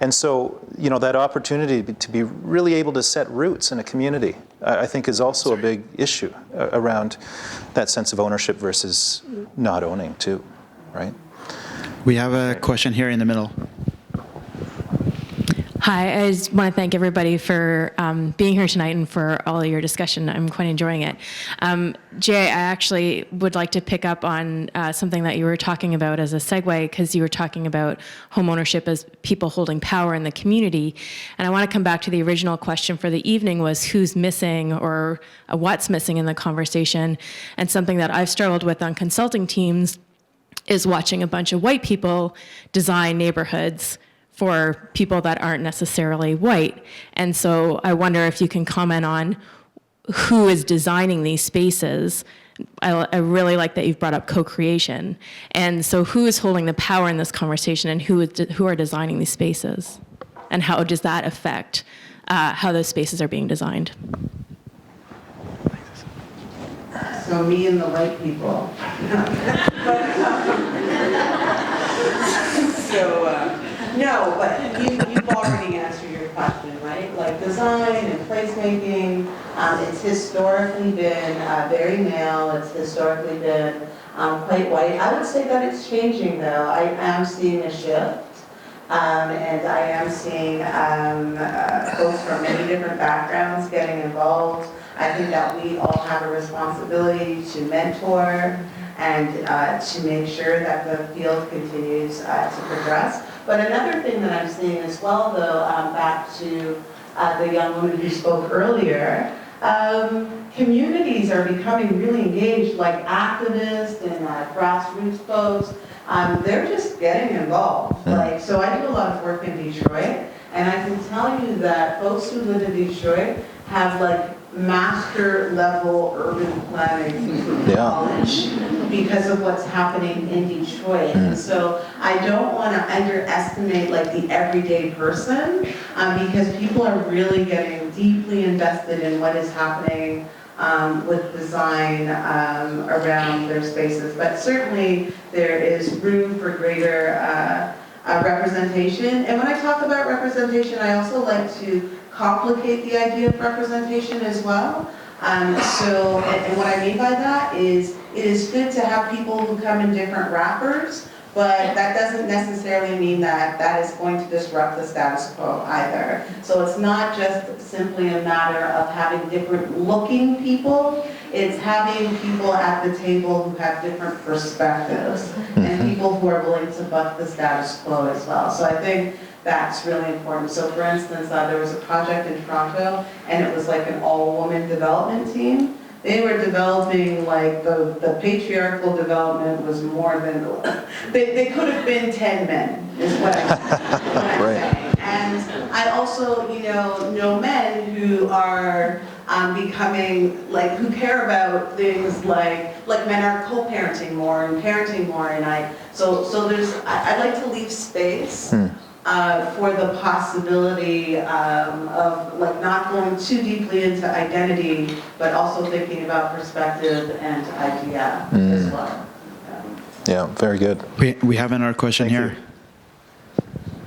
And so, you know, that opportunity to be really able to set roots in a community, I think is also a big issue around that sense of ownership versus not owning too, right? We have a question here in the middle. Hi, I just want to thank everybody for being here tonight and for all your discussion. I'm quite enjoying it. Jay, I actually would like to pick up on something that you were talking about as a segue, because you were talking about home ownership as people holding power in the community. And I want to come back to the original question for the evening was who's missing or what's missing in the conversation. And something that I've struggled with on consulting teams is watching a bunch of white people design neighborhoods for people that aren't necessarily white. And so I wonder if you can comment on who is designing these spaces. I really like that you've brought up co-creation. And so who is holding the power in this conversation, and who are designing these spaces? And how does that affect how those spaces are being designed? So me and the white people. No, but you've already answered your question, right? Like design and placemaking, it's historically been very male, it's historically been quite white. I would say that it's changing though. I am seeing a shift. And I am seeing folks from many different backgrounds getting involved. I think that we all have a responsibility to mentor and to make sure that the field continues to progress. But another thing that I'm seeing as well, though, back to the young woman who spoke earlier, communities are becoming really engaged, like activists and grassroots folks. They're just getting involved. Like, so I do a lot of work in Detroit, and I can tell you that folks who live in Detroit have like master level urban planning knowledge because of what's happening in Detroit. And so I don't want to underestimate like the everyday person because people are really getting deeply invested in what is happening with design around their spaces. But certainly there is room for greater representation. And when I talk about representation, I also like to complicate the idea of representation as well. And what I mean by that is it is good to have people who come in different wrappers, but that doesn't necessarily mean that that is going to disrupt the status quo either. So it's not just simply a matter of having different looking people, it's having people at the table who have different perspectives and people who are willing to buck the status quo as well. So I think that's really important. So for instance, there was a project in Toronto and it was like an all-woman development team. They were developing like the patriarchal development was more than, they could have been 10 men is what I'm saying. And I also, know men who are becoming, like, who care about things like men are co-parenting more and parenting more, and so I'd like to leave space for the possibility of like not going too deeply into identity, but also thinking about perspective and idea as well. Yeah, very good. We have another question here.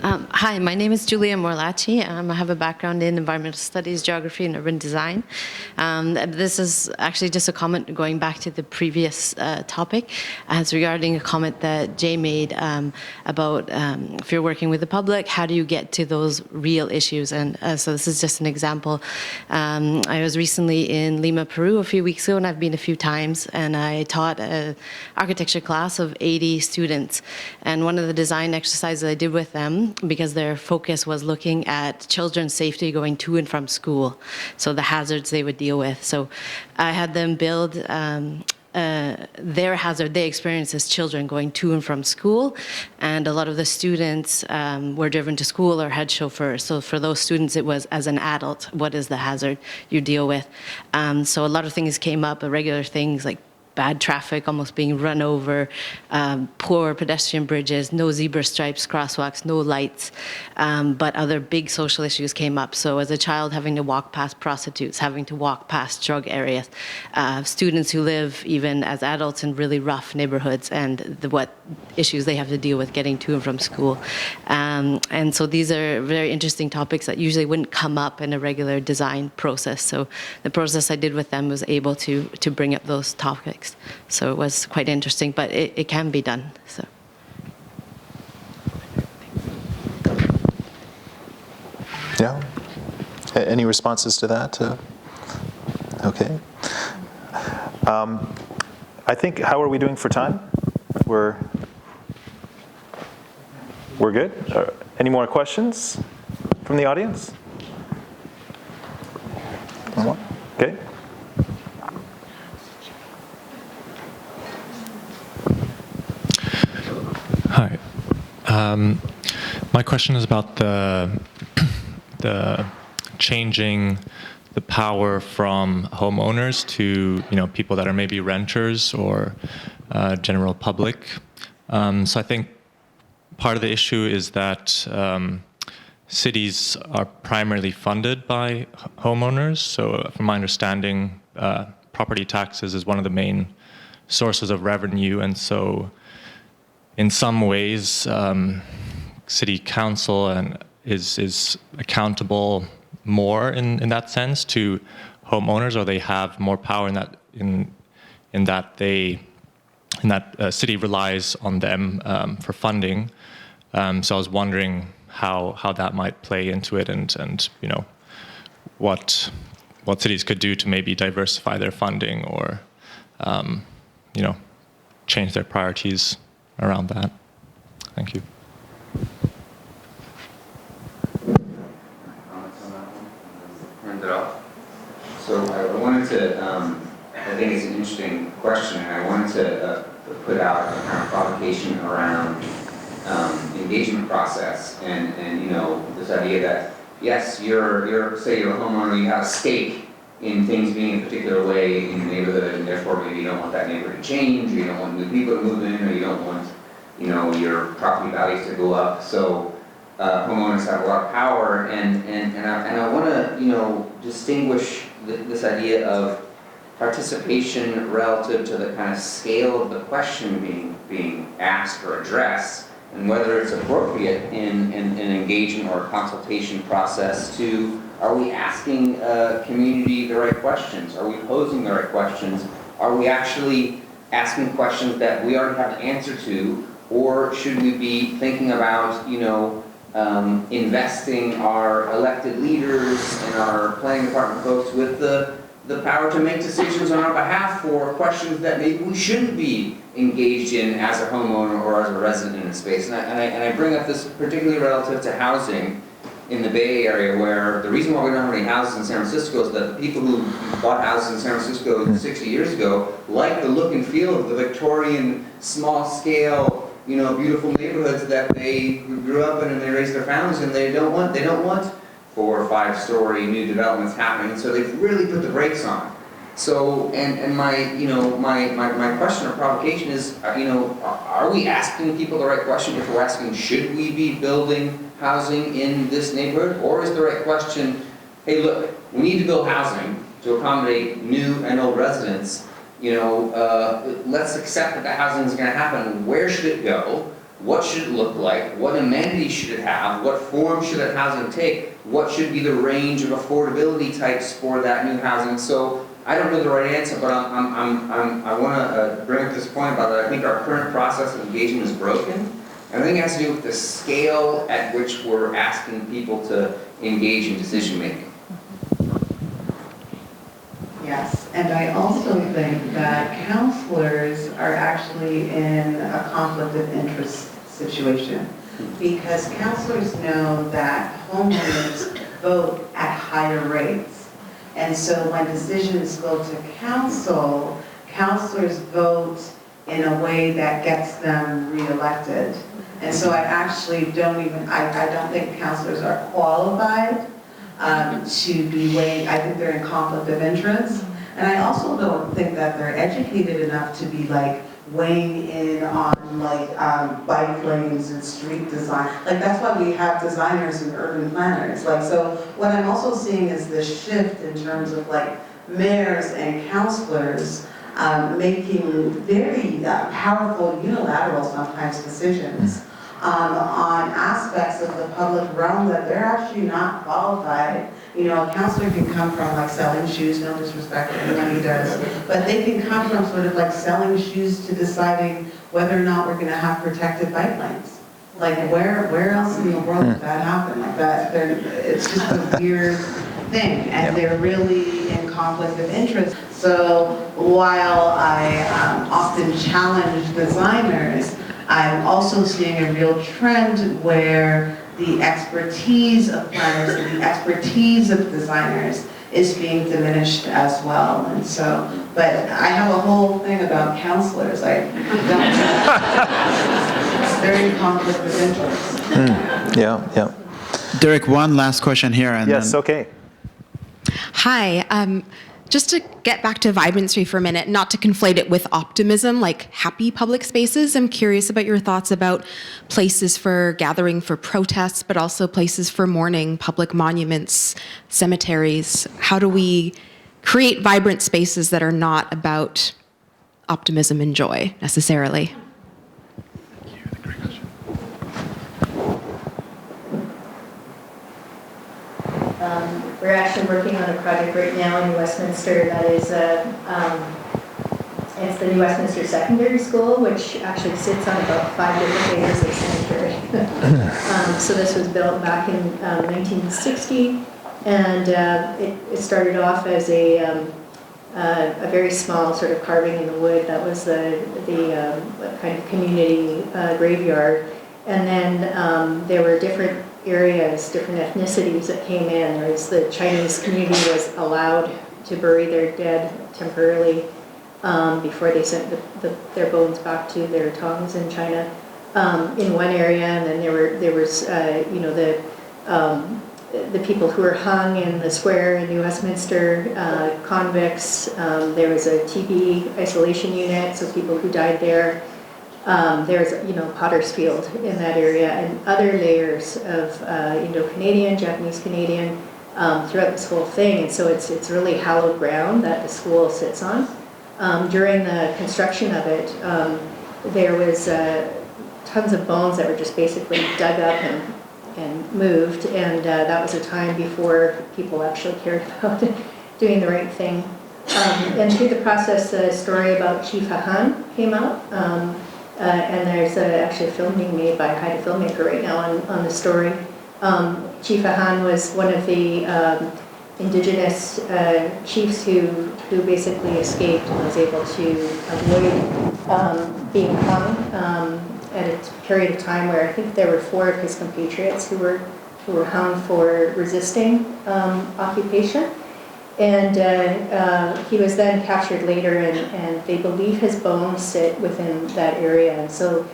Hi, my name is Julia Morlacci. I have a background in environmental studies, geography, and urban design. This is actually just a comment going back to the previous topic. It's regarding a comment that Jay made about if you're working with the public, how do you get to those real issues? And so this is just an example. I was recently in Lima, Peru a few weeks ago, and I've been a few times, and I taught an architecture class of 80 students. And one of the design exercises I did with them because their focus was looking at children's safety going to and from school, so the hazards they would deal with. So I had them build their hazard they experienced as children going to and from school, and a lot of the students were driven to school or had chauffeurs. So for those students, it was as an adult, what is the hazard you deal with? So a lot of things came up, regular things like bad traffic, almost being run over, poor pedestrian bridges, no zebra stripes, crosswalks, no lights, but other big social issues came up. So as a child, having to walk past prostitutes, having to walk past drug areas, students who live even as adults in really rough neighborhoods, and what issues they have to deal with getting to and from school. And so these are very interesting topics that usually wouldn't come up in a regular design process. So the process I did with them was able to bring up those topics. So it was quite interesting, but it can be done. So. Yeah. Any responses to that? Okay. I think, how are we doing for time? We're good? Any more questions from the audience? Okay. Hi. My question is about the changing the power from homeowners to people that are maybe renters or general public. So I think part of the issue is that cities are primarily funded by homeowners. So from my understanding, property taxes is one of the main sources of revenue, and so in some ways, city council is accountable more in that sense to homeowners, or they have more power in that city relies on them for funding. So I was wondering how that might play into it, and what cities could do to maybe diversify their funding or change their priorities around that. Thank you. Hand it off. So I wanted to, I think it's an interesting question, and I wanted to put out a kind of provocation around engagement process, and this idea that yes, you're say you're a homeowner, you have a stake in things being a particular way in the neighborhood, and therefore maybe you don't want that neighborhood to change, or you don't want new people to move in, or you don't want your property values to go up. So homeowners have a lot of power, and I want to distinguish this idea of participation relative to the kind of scale of the question being asked or addressed, and whether it's appropriate in an engagement or a consultation process to, are we asking community the right questions? Are we posing the right questions? Are we actually asking questions that we already have the answer to? Or should we be thinking about, investing our elected leaders and our planning department folks with the power to make decisions on our behalf for questions that maybe we shouldn't be engaged in as a homeowner or as a resident in a space? And I bring up this particularly relative to housing in the Bay Area, where the reason why we don't have any houses in San Francisco is that the people who bought houses in San Francisco 60 years ago like the look and feel of the Victorian, small-scale, beautiful neighborhoods that they grew up in and they raised their families in. They don't want 4 or 5-story new developments happening. So they've really put the brakes on. So, and my question or provocation is, are we asking people the right question if we're asking, should we be building housing in this neighborhood? Or is the right question, hey, look, we need to build housing to accommodate new and old residents. Let's accept that the housing is going to happen. Where should it go? What should it look like? What amenities should it have? What form should that housing take? What should be the range of affordability types for that new housing? So I don't know the right answer, but I want to bring up this point about that. I think our current process of engagement is broken. And I think it has to do with the scale at which we're asking people to engage in decision making. Yes, and I also think that counselors are actually in a conflict of interest situation. because councilors know that homeowners vote at higher rates. And so when decisions go to council, councilors vote in a way that gets them reelected. And so I actually I don't think councilors are qualified to be weighing, I think they're in conflict of interest. And I also don't think that they're educated enough to be like weighing in on like bike lanes and street design. Like that's why we have designers and urban planners. Like, so what I'm also seeing is this shift in terms of like mayors and councilors making very powerful unilateral sometimes decisions on aspects of the public realm that they're actually not qualified. You know, a counselor can come from like selling shoes, no disrespect to anyone who does, but they can come from sort of like selling shoes to deciding whether or not we're going to have protected bike lanes. Like where else in the world would that happen? Like that, it's just a weird thing, and they're really in conflict of interest. So while I often challenge designers, I'm also seeing a real trend where the expertise of planners and the expertise of designers is being diminished as well. And so, but I have a whole thing about counselors. I don't it's very conflict of interest. Yeah. Derek, one last question here. And yes, then... okay. Hi. Just to get back to vibrancy for a minute, not to conflate it with optimism, like happy public spaces. I'm curious about your thoughts about places for gathering for protests, but also places for mourning, public monuments, cemeteries. How do we create vibrant spaces that are not about optimism and joy necessarily? We're actually working on a project right now in Westminster that is it's the New Westminster Secondary School, which actually sits on about 5 different layers of cemetery. So this was built back in 1960, and it started off as a very small sort of carving in the wood. That was the kind of community graveyard. And then there were different areas, different ethnicities that came in. There was the Chinese community was allowed to bury their dead temporarily before they sent their bones back to their tongues in China in one area. And then there was the people who were hung in the square in New Westminster, convicts. There was a TB isolation unit, so people who died there. There's, Potter's Field in that area, and other layers of Indo-Canadian, Japanese-Canadian throughout this whole thing. And so it's really hallowed ground that the school sits on. During the construction of it, there was tons of bones that were just basically dug up and moved, and that was a time before people actually cared about doing the right thing. And through the process, a story about Chief Hahan came out. And there's actually a film being made by a Haida filmmaker right now on the story. Chief Hahan was one of the indigenous chiefs who basically escaped and was able to avoid being hung at a period of time where I think there were 4 of his compatriots who were hung for resisting occupation. And he was then captured later, and they believe his bones sit within that area. And so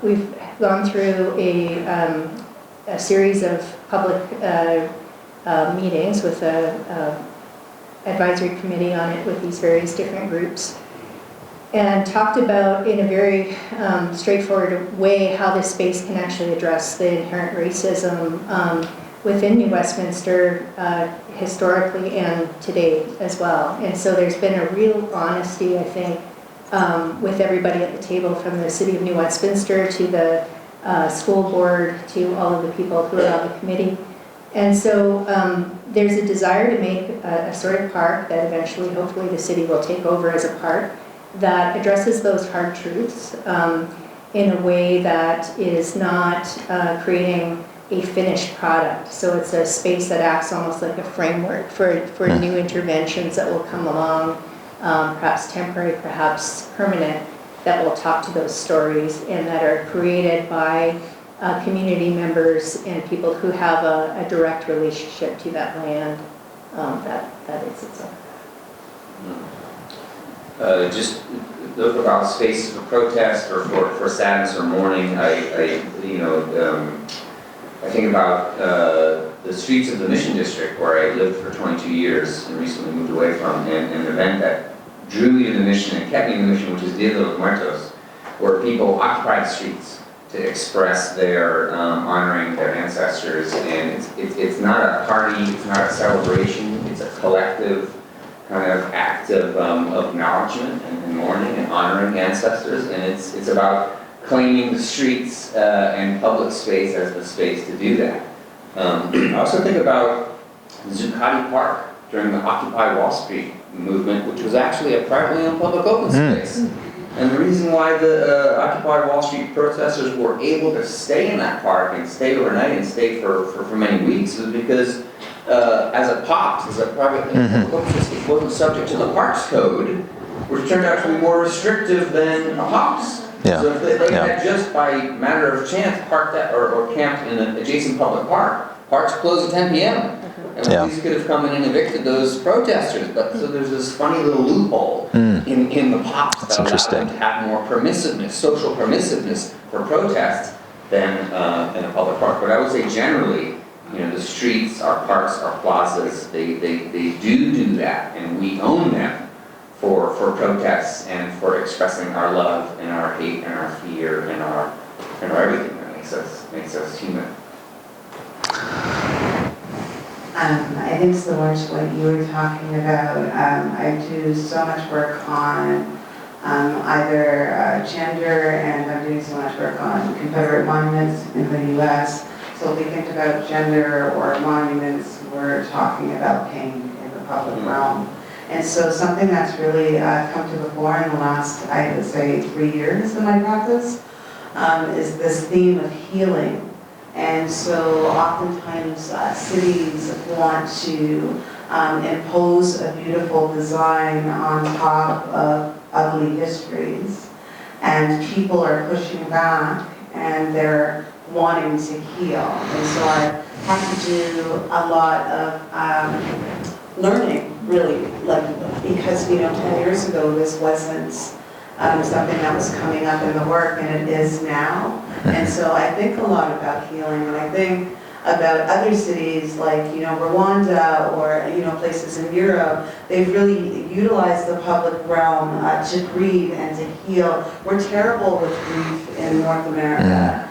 we've gone through a series of public meetings with an advisory committee on it with these various different groups, and talked about in a very straightforward way how this space can actually address the inherent racism within New Westminster historically and today as well. And so there's been a real honesty, I think, with everybody at the table, from the City of New Westminster to the school board to all of the people who are on the committee. And so there's a desire to make a sort of park that eventually, hopefully, the city will take over as a park that addresses those hard truths in a way that is not creating a finished product. So it's a space that acts almost like a framework for new interventions that will come along, perhaps temporary, perhaps permanent, that will talk to those stories and that are created by community members and people who have a direct relationship to that land that is itself. Just about spaces for protest or for sadness or mourning, I think about the streets of the Mission District where I lived for 22 years and recently moved away from, and an event that drew me to the Mission and kept me in the Mission, which is Dia de los Muertos, where people occupied the streets to express their honoring their ancestors. And it's not a party, it's not a celebration, it's a collective kind of act of acknowledgement and mourning and honoring ancestors. And it's about claiming the streets and public space as the space to do that. I also think about Zuccotti Park during the Occupy Wall Street movement, which was actually a privately owned public open space. And the reason why the Occupy Wall Street protesters were able to stay in that park and stay overnight and stay for many weeks was because as a POPs, as a private public open space, it wasn't subject to the Parks Code, which turned out to be more restrictive than a POPs. Yeah. So if they had just by matter of chance parked that or camped in an adjacent public park, parks close at 10 p.m. And the police could have come in and evicted those protesters. But so there's this funny little loophole in the POPs that allows them to have more permissiveness, social permissiveness for protests than in a public park. But I would say generally, the streets, our parks, our plazas, they do that, and we own them for protests and for expressing our love and our hate and our fear and our everything that makes us human. I think similar to what you were talking about, I do so much work on either gender, and I'm doing so much work on Confederate monuments in the U.S. So if we think about gender or monuments, we're talking about pain in the public realm. And so something that's really come to the fore in the last, I would say, 3 years in my practice is this theme of healing. And so oftentimes cities want to impose a beautiful design on top of ugly histories, and people are pushing back and they're wanting to heal. And so I have to do a lot of learning, really, because 10 years ago this wasn't something that was coming up in the work, and it is now. And so I think a lot about healing, and I think about other cities like Rwanda or places in Europe. They've really utilized the public realm to grieve and to heal. We're terrible with grief in North America.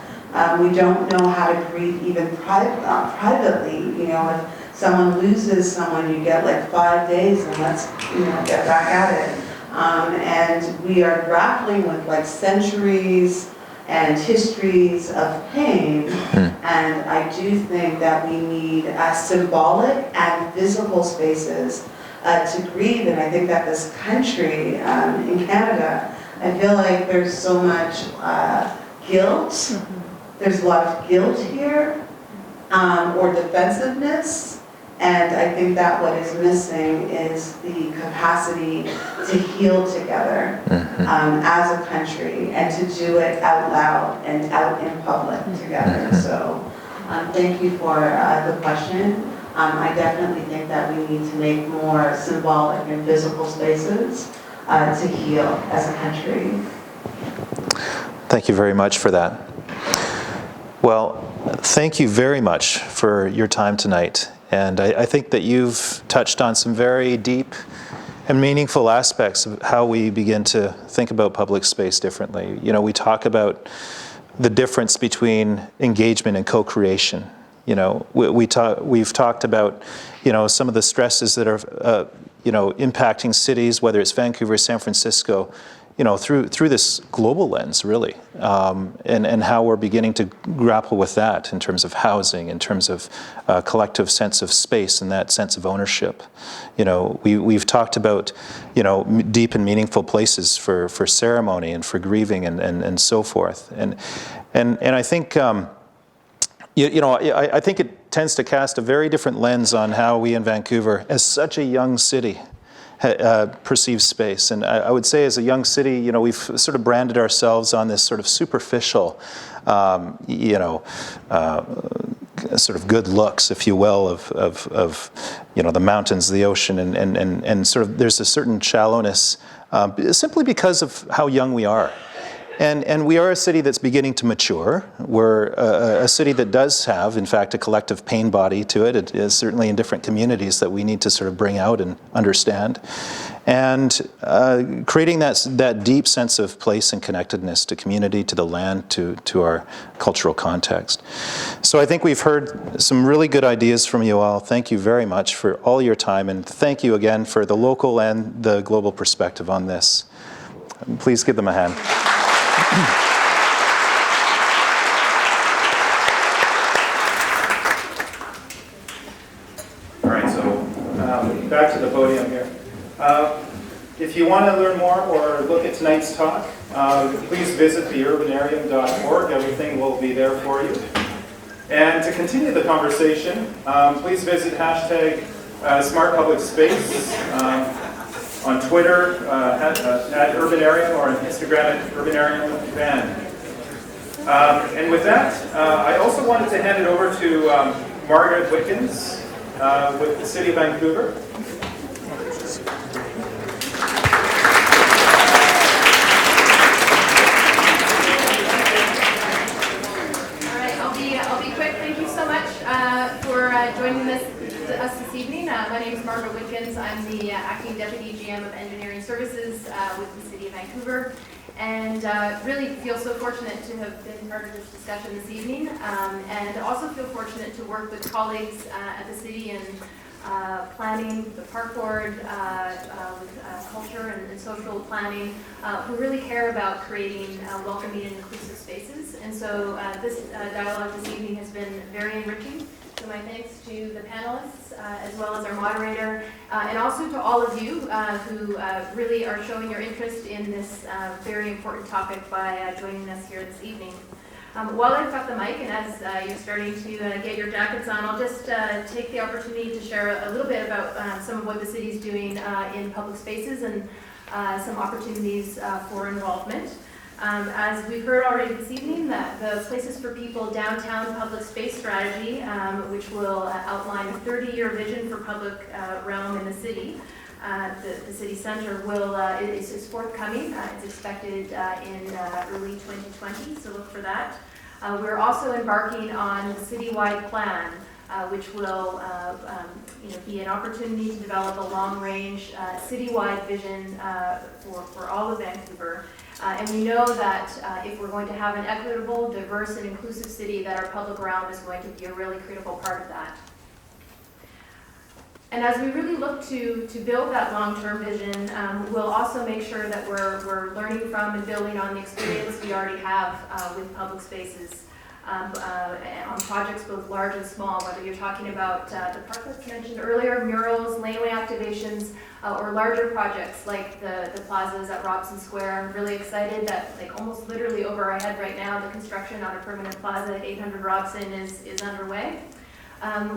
We don't know how to grieve even privately. If someone loses someone, you get like 5 days and let's get back at it. And we are grappling with like centuries and histories of pain, and I do think that we need symbolic and physical spaces to grieve. And I think that this country, in Canada, I feel like there's so much guilt. There's a lot of guilt here, or defensiveness. And I think that what is missing is the capacity to heal together as a country, and to do it out loud and out in public together. So thank you for the question. I definitely think that we need to make more symbolic and physical spaces to heal as a country. Thank you very much for that. Well, thank you very much for your time tonight. And I think that you've touched on some very deep and meaningful aspects of how we begin to think about public space differently. We talk about the difference between engagement and co-creation. We've talked about, some of the stresses that are, impacting cities, whether it's Vancouver, San Francisco, through this global lens, really, and how we're beginning to grapple with that in terms of housing, in terms of a collective sense of space and that sense of ownership. We've talked about, deep and meaningful places for ceremony and for grieving and so forth. And I think, I think it tends to cast a very different lens on how we in Vancouver, as such a young city, perceive space. And I would say as a young city, we've sort of branded ourselves on this sort of superficial sort of good looks, if you will, of the mountains, the ocean, and sort of there's a certain shallowness simply because of how young we are. And we are a city that's beginning to mature. We're a city that does have, in fact, a collective pain body to it. It is certainly in different communities that we need to sort of bring out and understand. And creating that deep sense of place and connectedness to community, to the land, to our cultural context. So I think we've heard some really good ideas from you all. Thank you very much for all your time, and thank you again for the local and the global perspective on this. Please give them a hand. All right, so back to the podium here. If you want to learn more or look at tonight's talk, please visit the urbanarium.org. Everything will be there for you. And to continue the conversation, please visit hashtag Smart Public Space on Twitter at Urbanarium, or on Instagram at Urbanarium Van. And with that, I also wanted to hand it over to Margaret Wickens with the City of Vancouver. All right, I'll be quick. Thank you so much for joining us this evening. My name is Margaret Wickens. I'm the Acting Deputy GM of Engineering Services with the City of Vancouver, and really feel so fortunate to have been part of this discussion this evening, and also feel fortunate to work with colleagues at the City in planning, the Park Board, with culture and social planning, who really care about creating welcoming and inclusive spaces. And so this dialogue this evening has been very enriching. So my thanks to the panelists, as well as our moderator, and also to all of you who really are showing your interest in this very important topic by joining us here this evening. While I've got the mic, and as you're starting to get your jackets on, I'll just take the opportunity to share a little bit about some of what the city's doing in public spaces and some opportunities for involvement. As we've heard already this evening, the Places for People Downtown Public Space Strategy, which will outline a 30-year vision for public realm in the city, the city center is forthcoming. It's expected in early 2020, so look for that. We're also embarking on the citywide plan, which will be an opportunity to develop a long-range citywide vision for all of Vancouver. And we know that if we're going to have an equitable, diverse, and inclusive city, that our public realm is going to be a really critical part of that. And as we really look to build that long-term vision, we'll also make sure that we're learning from and building on the experience we already have with public spaces on projects both large and small, whether you're talking about the park that's mentioned earlier, murals, laneway activations, or larger projects like the plazas at Robson Square. I'm really excited that, like, almost literally over our head right now, the construction on a permanent plaza at 800 Robson is underway.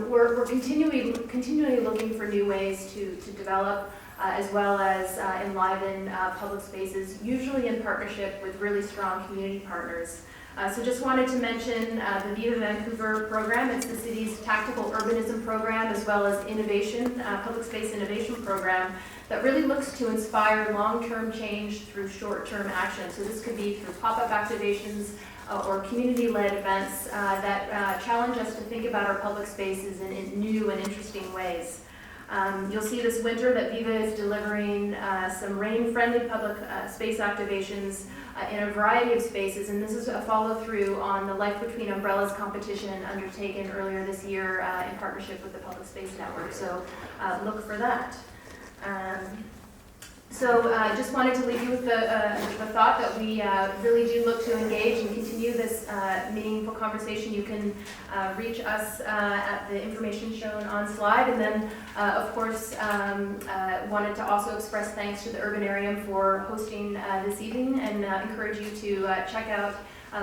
We're continually looking for new ways to develop as well as enliven public spaces, usually in partnership with really strong community partners. So just wanted to mention the VIVA Vancouver program. It's the city's tactical urbanism program, as well as innovation, public space innovation program that really looks to inspire long-term change through short-term action. So this could be through pop-up activations or community-led events that challenge us to think about our public spaces in new and interesting ways. You'll see this winter that VIVA is delivering some rain-friendly public space activations in a variety of spaces, and this is a follow-through on the Life Between Umbrellas competition undertaken earlier this year in partnership with the Public Space Network, so look for that. So just wanted to leave you with the thought that we really do look to engage and continue this meaningful conversation. You can reach us at the information shown on slide, and then of course wanted to also express thanks to the Urbanarium for hosting this evening, and encourage you to check out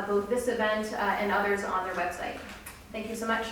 both this event and others on their website. Thank you so much.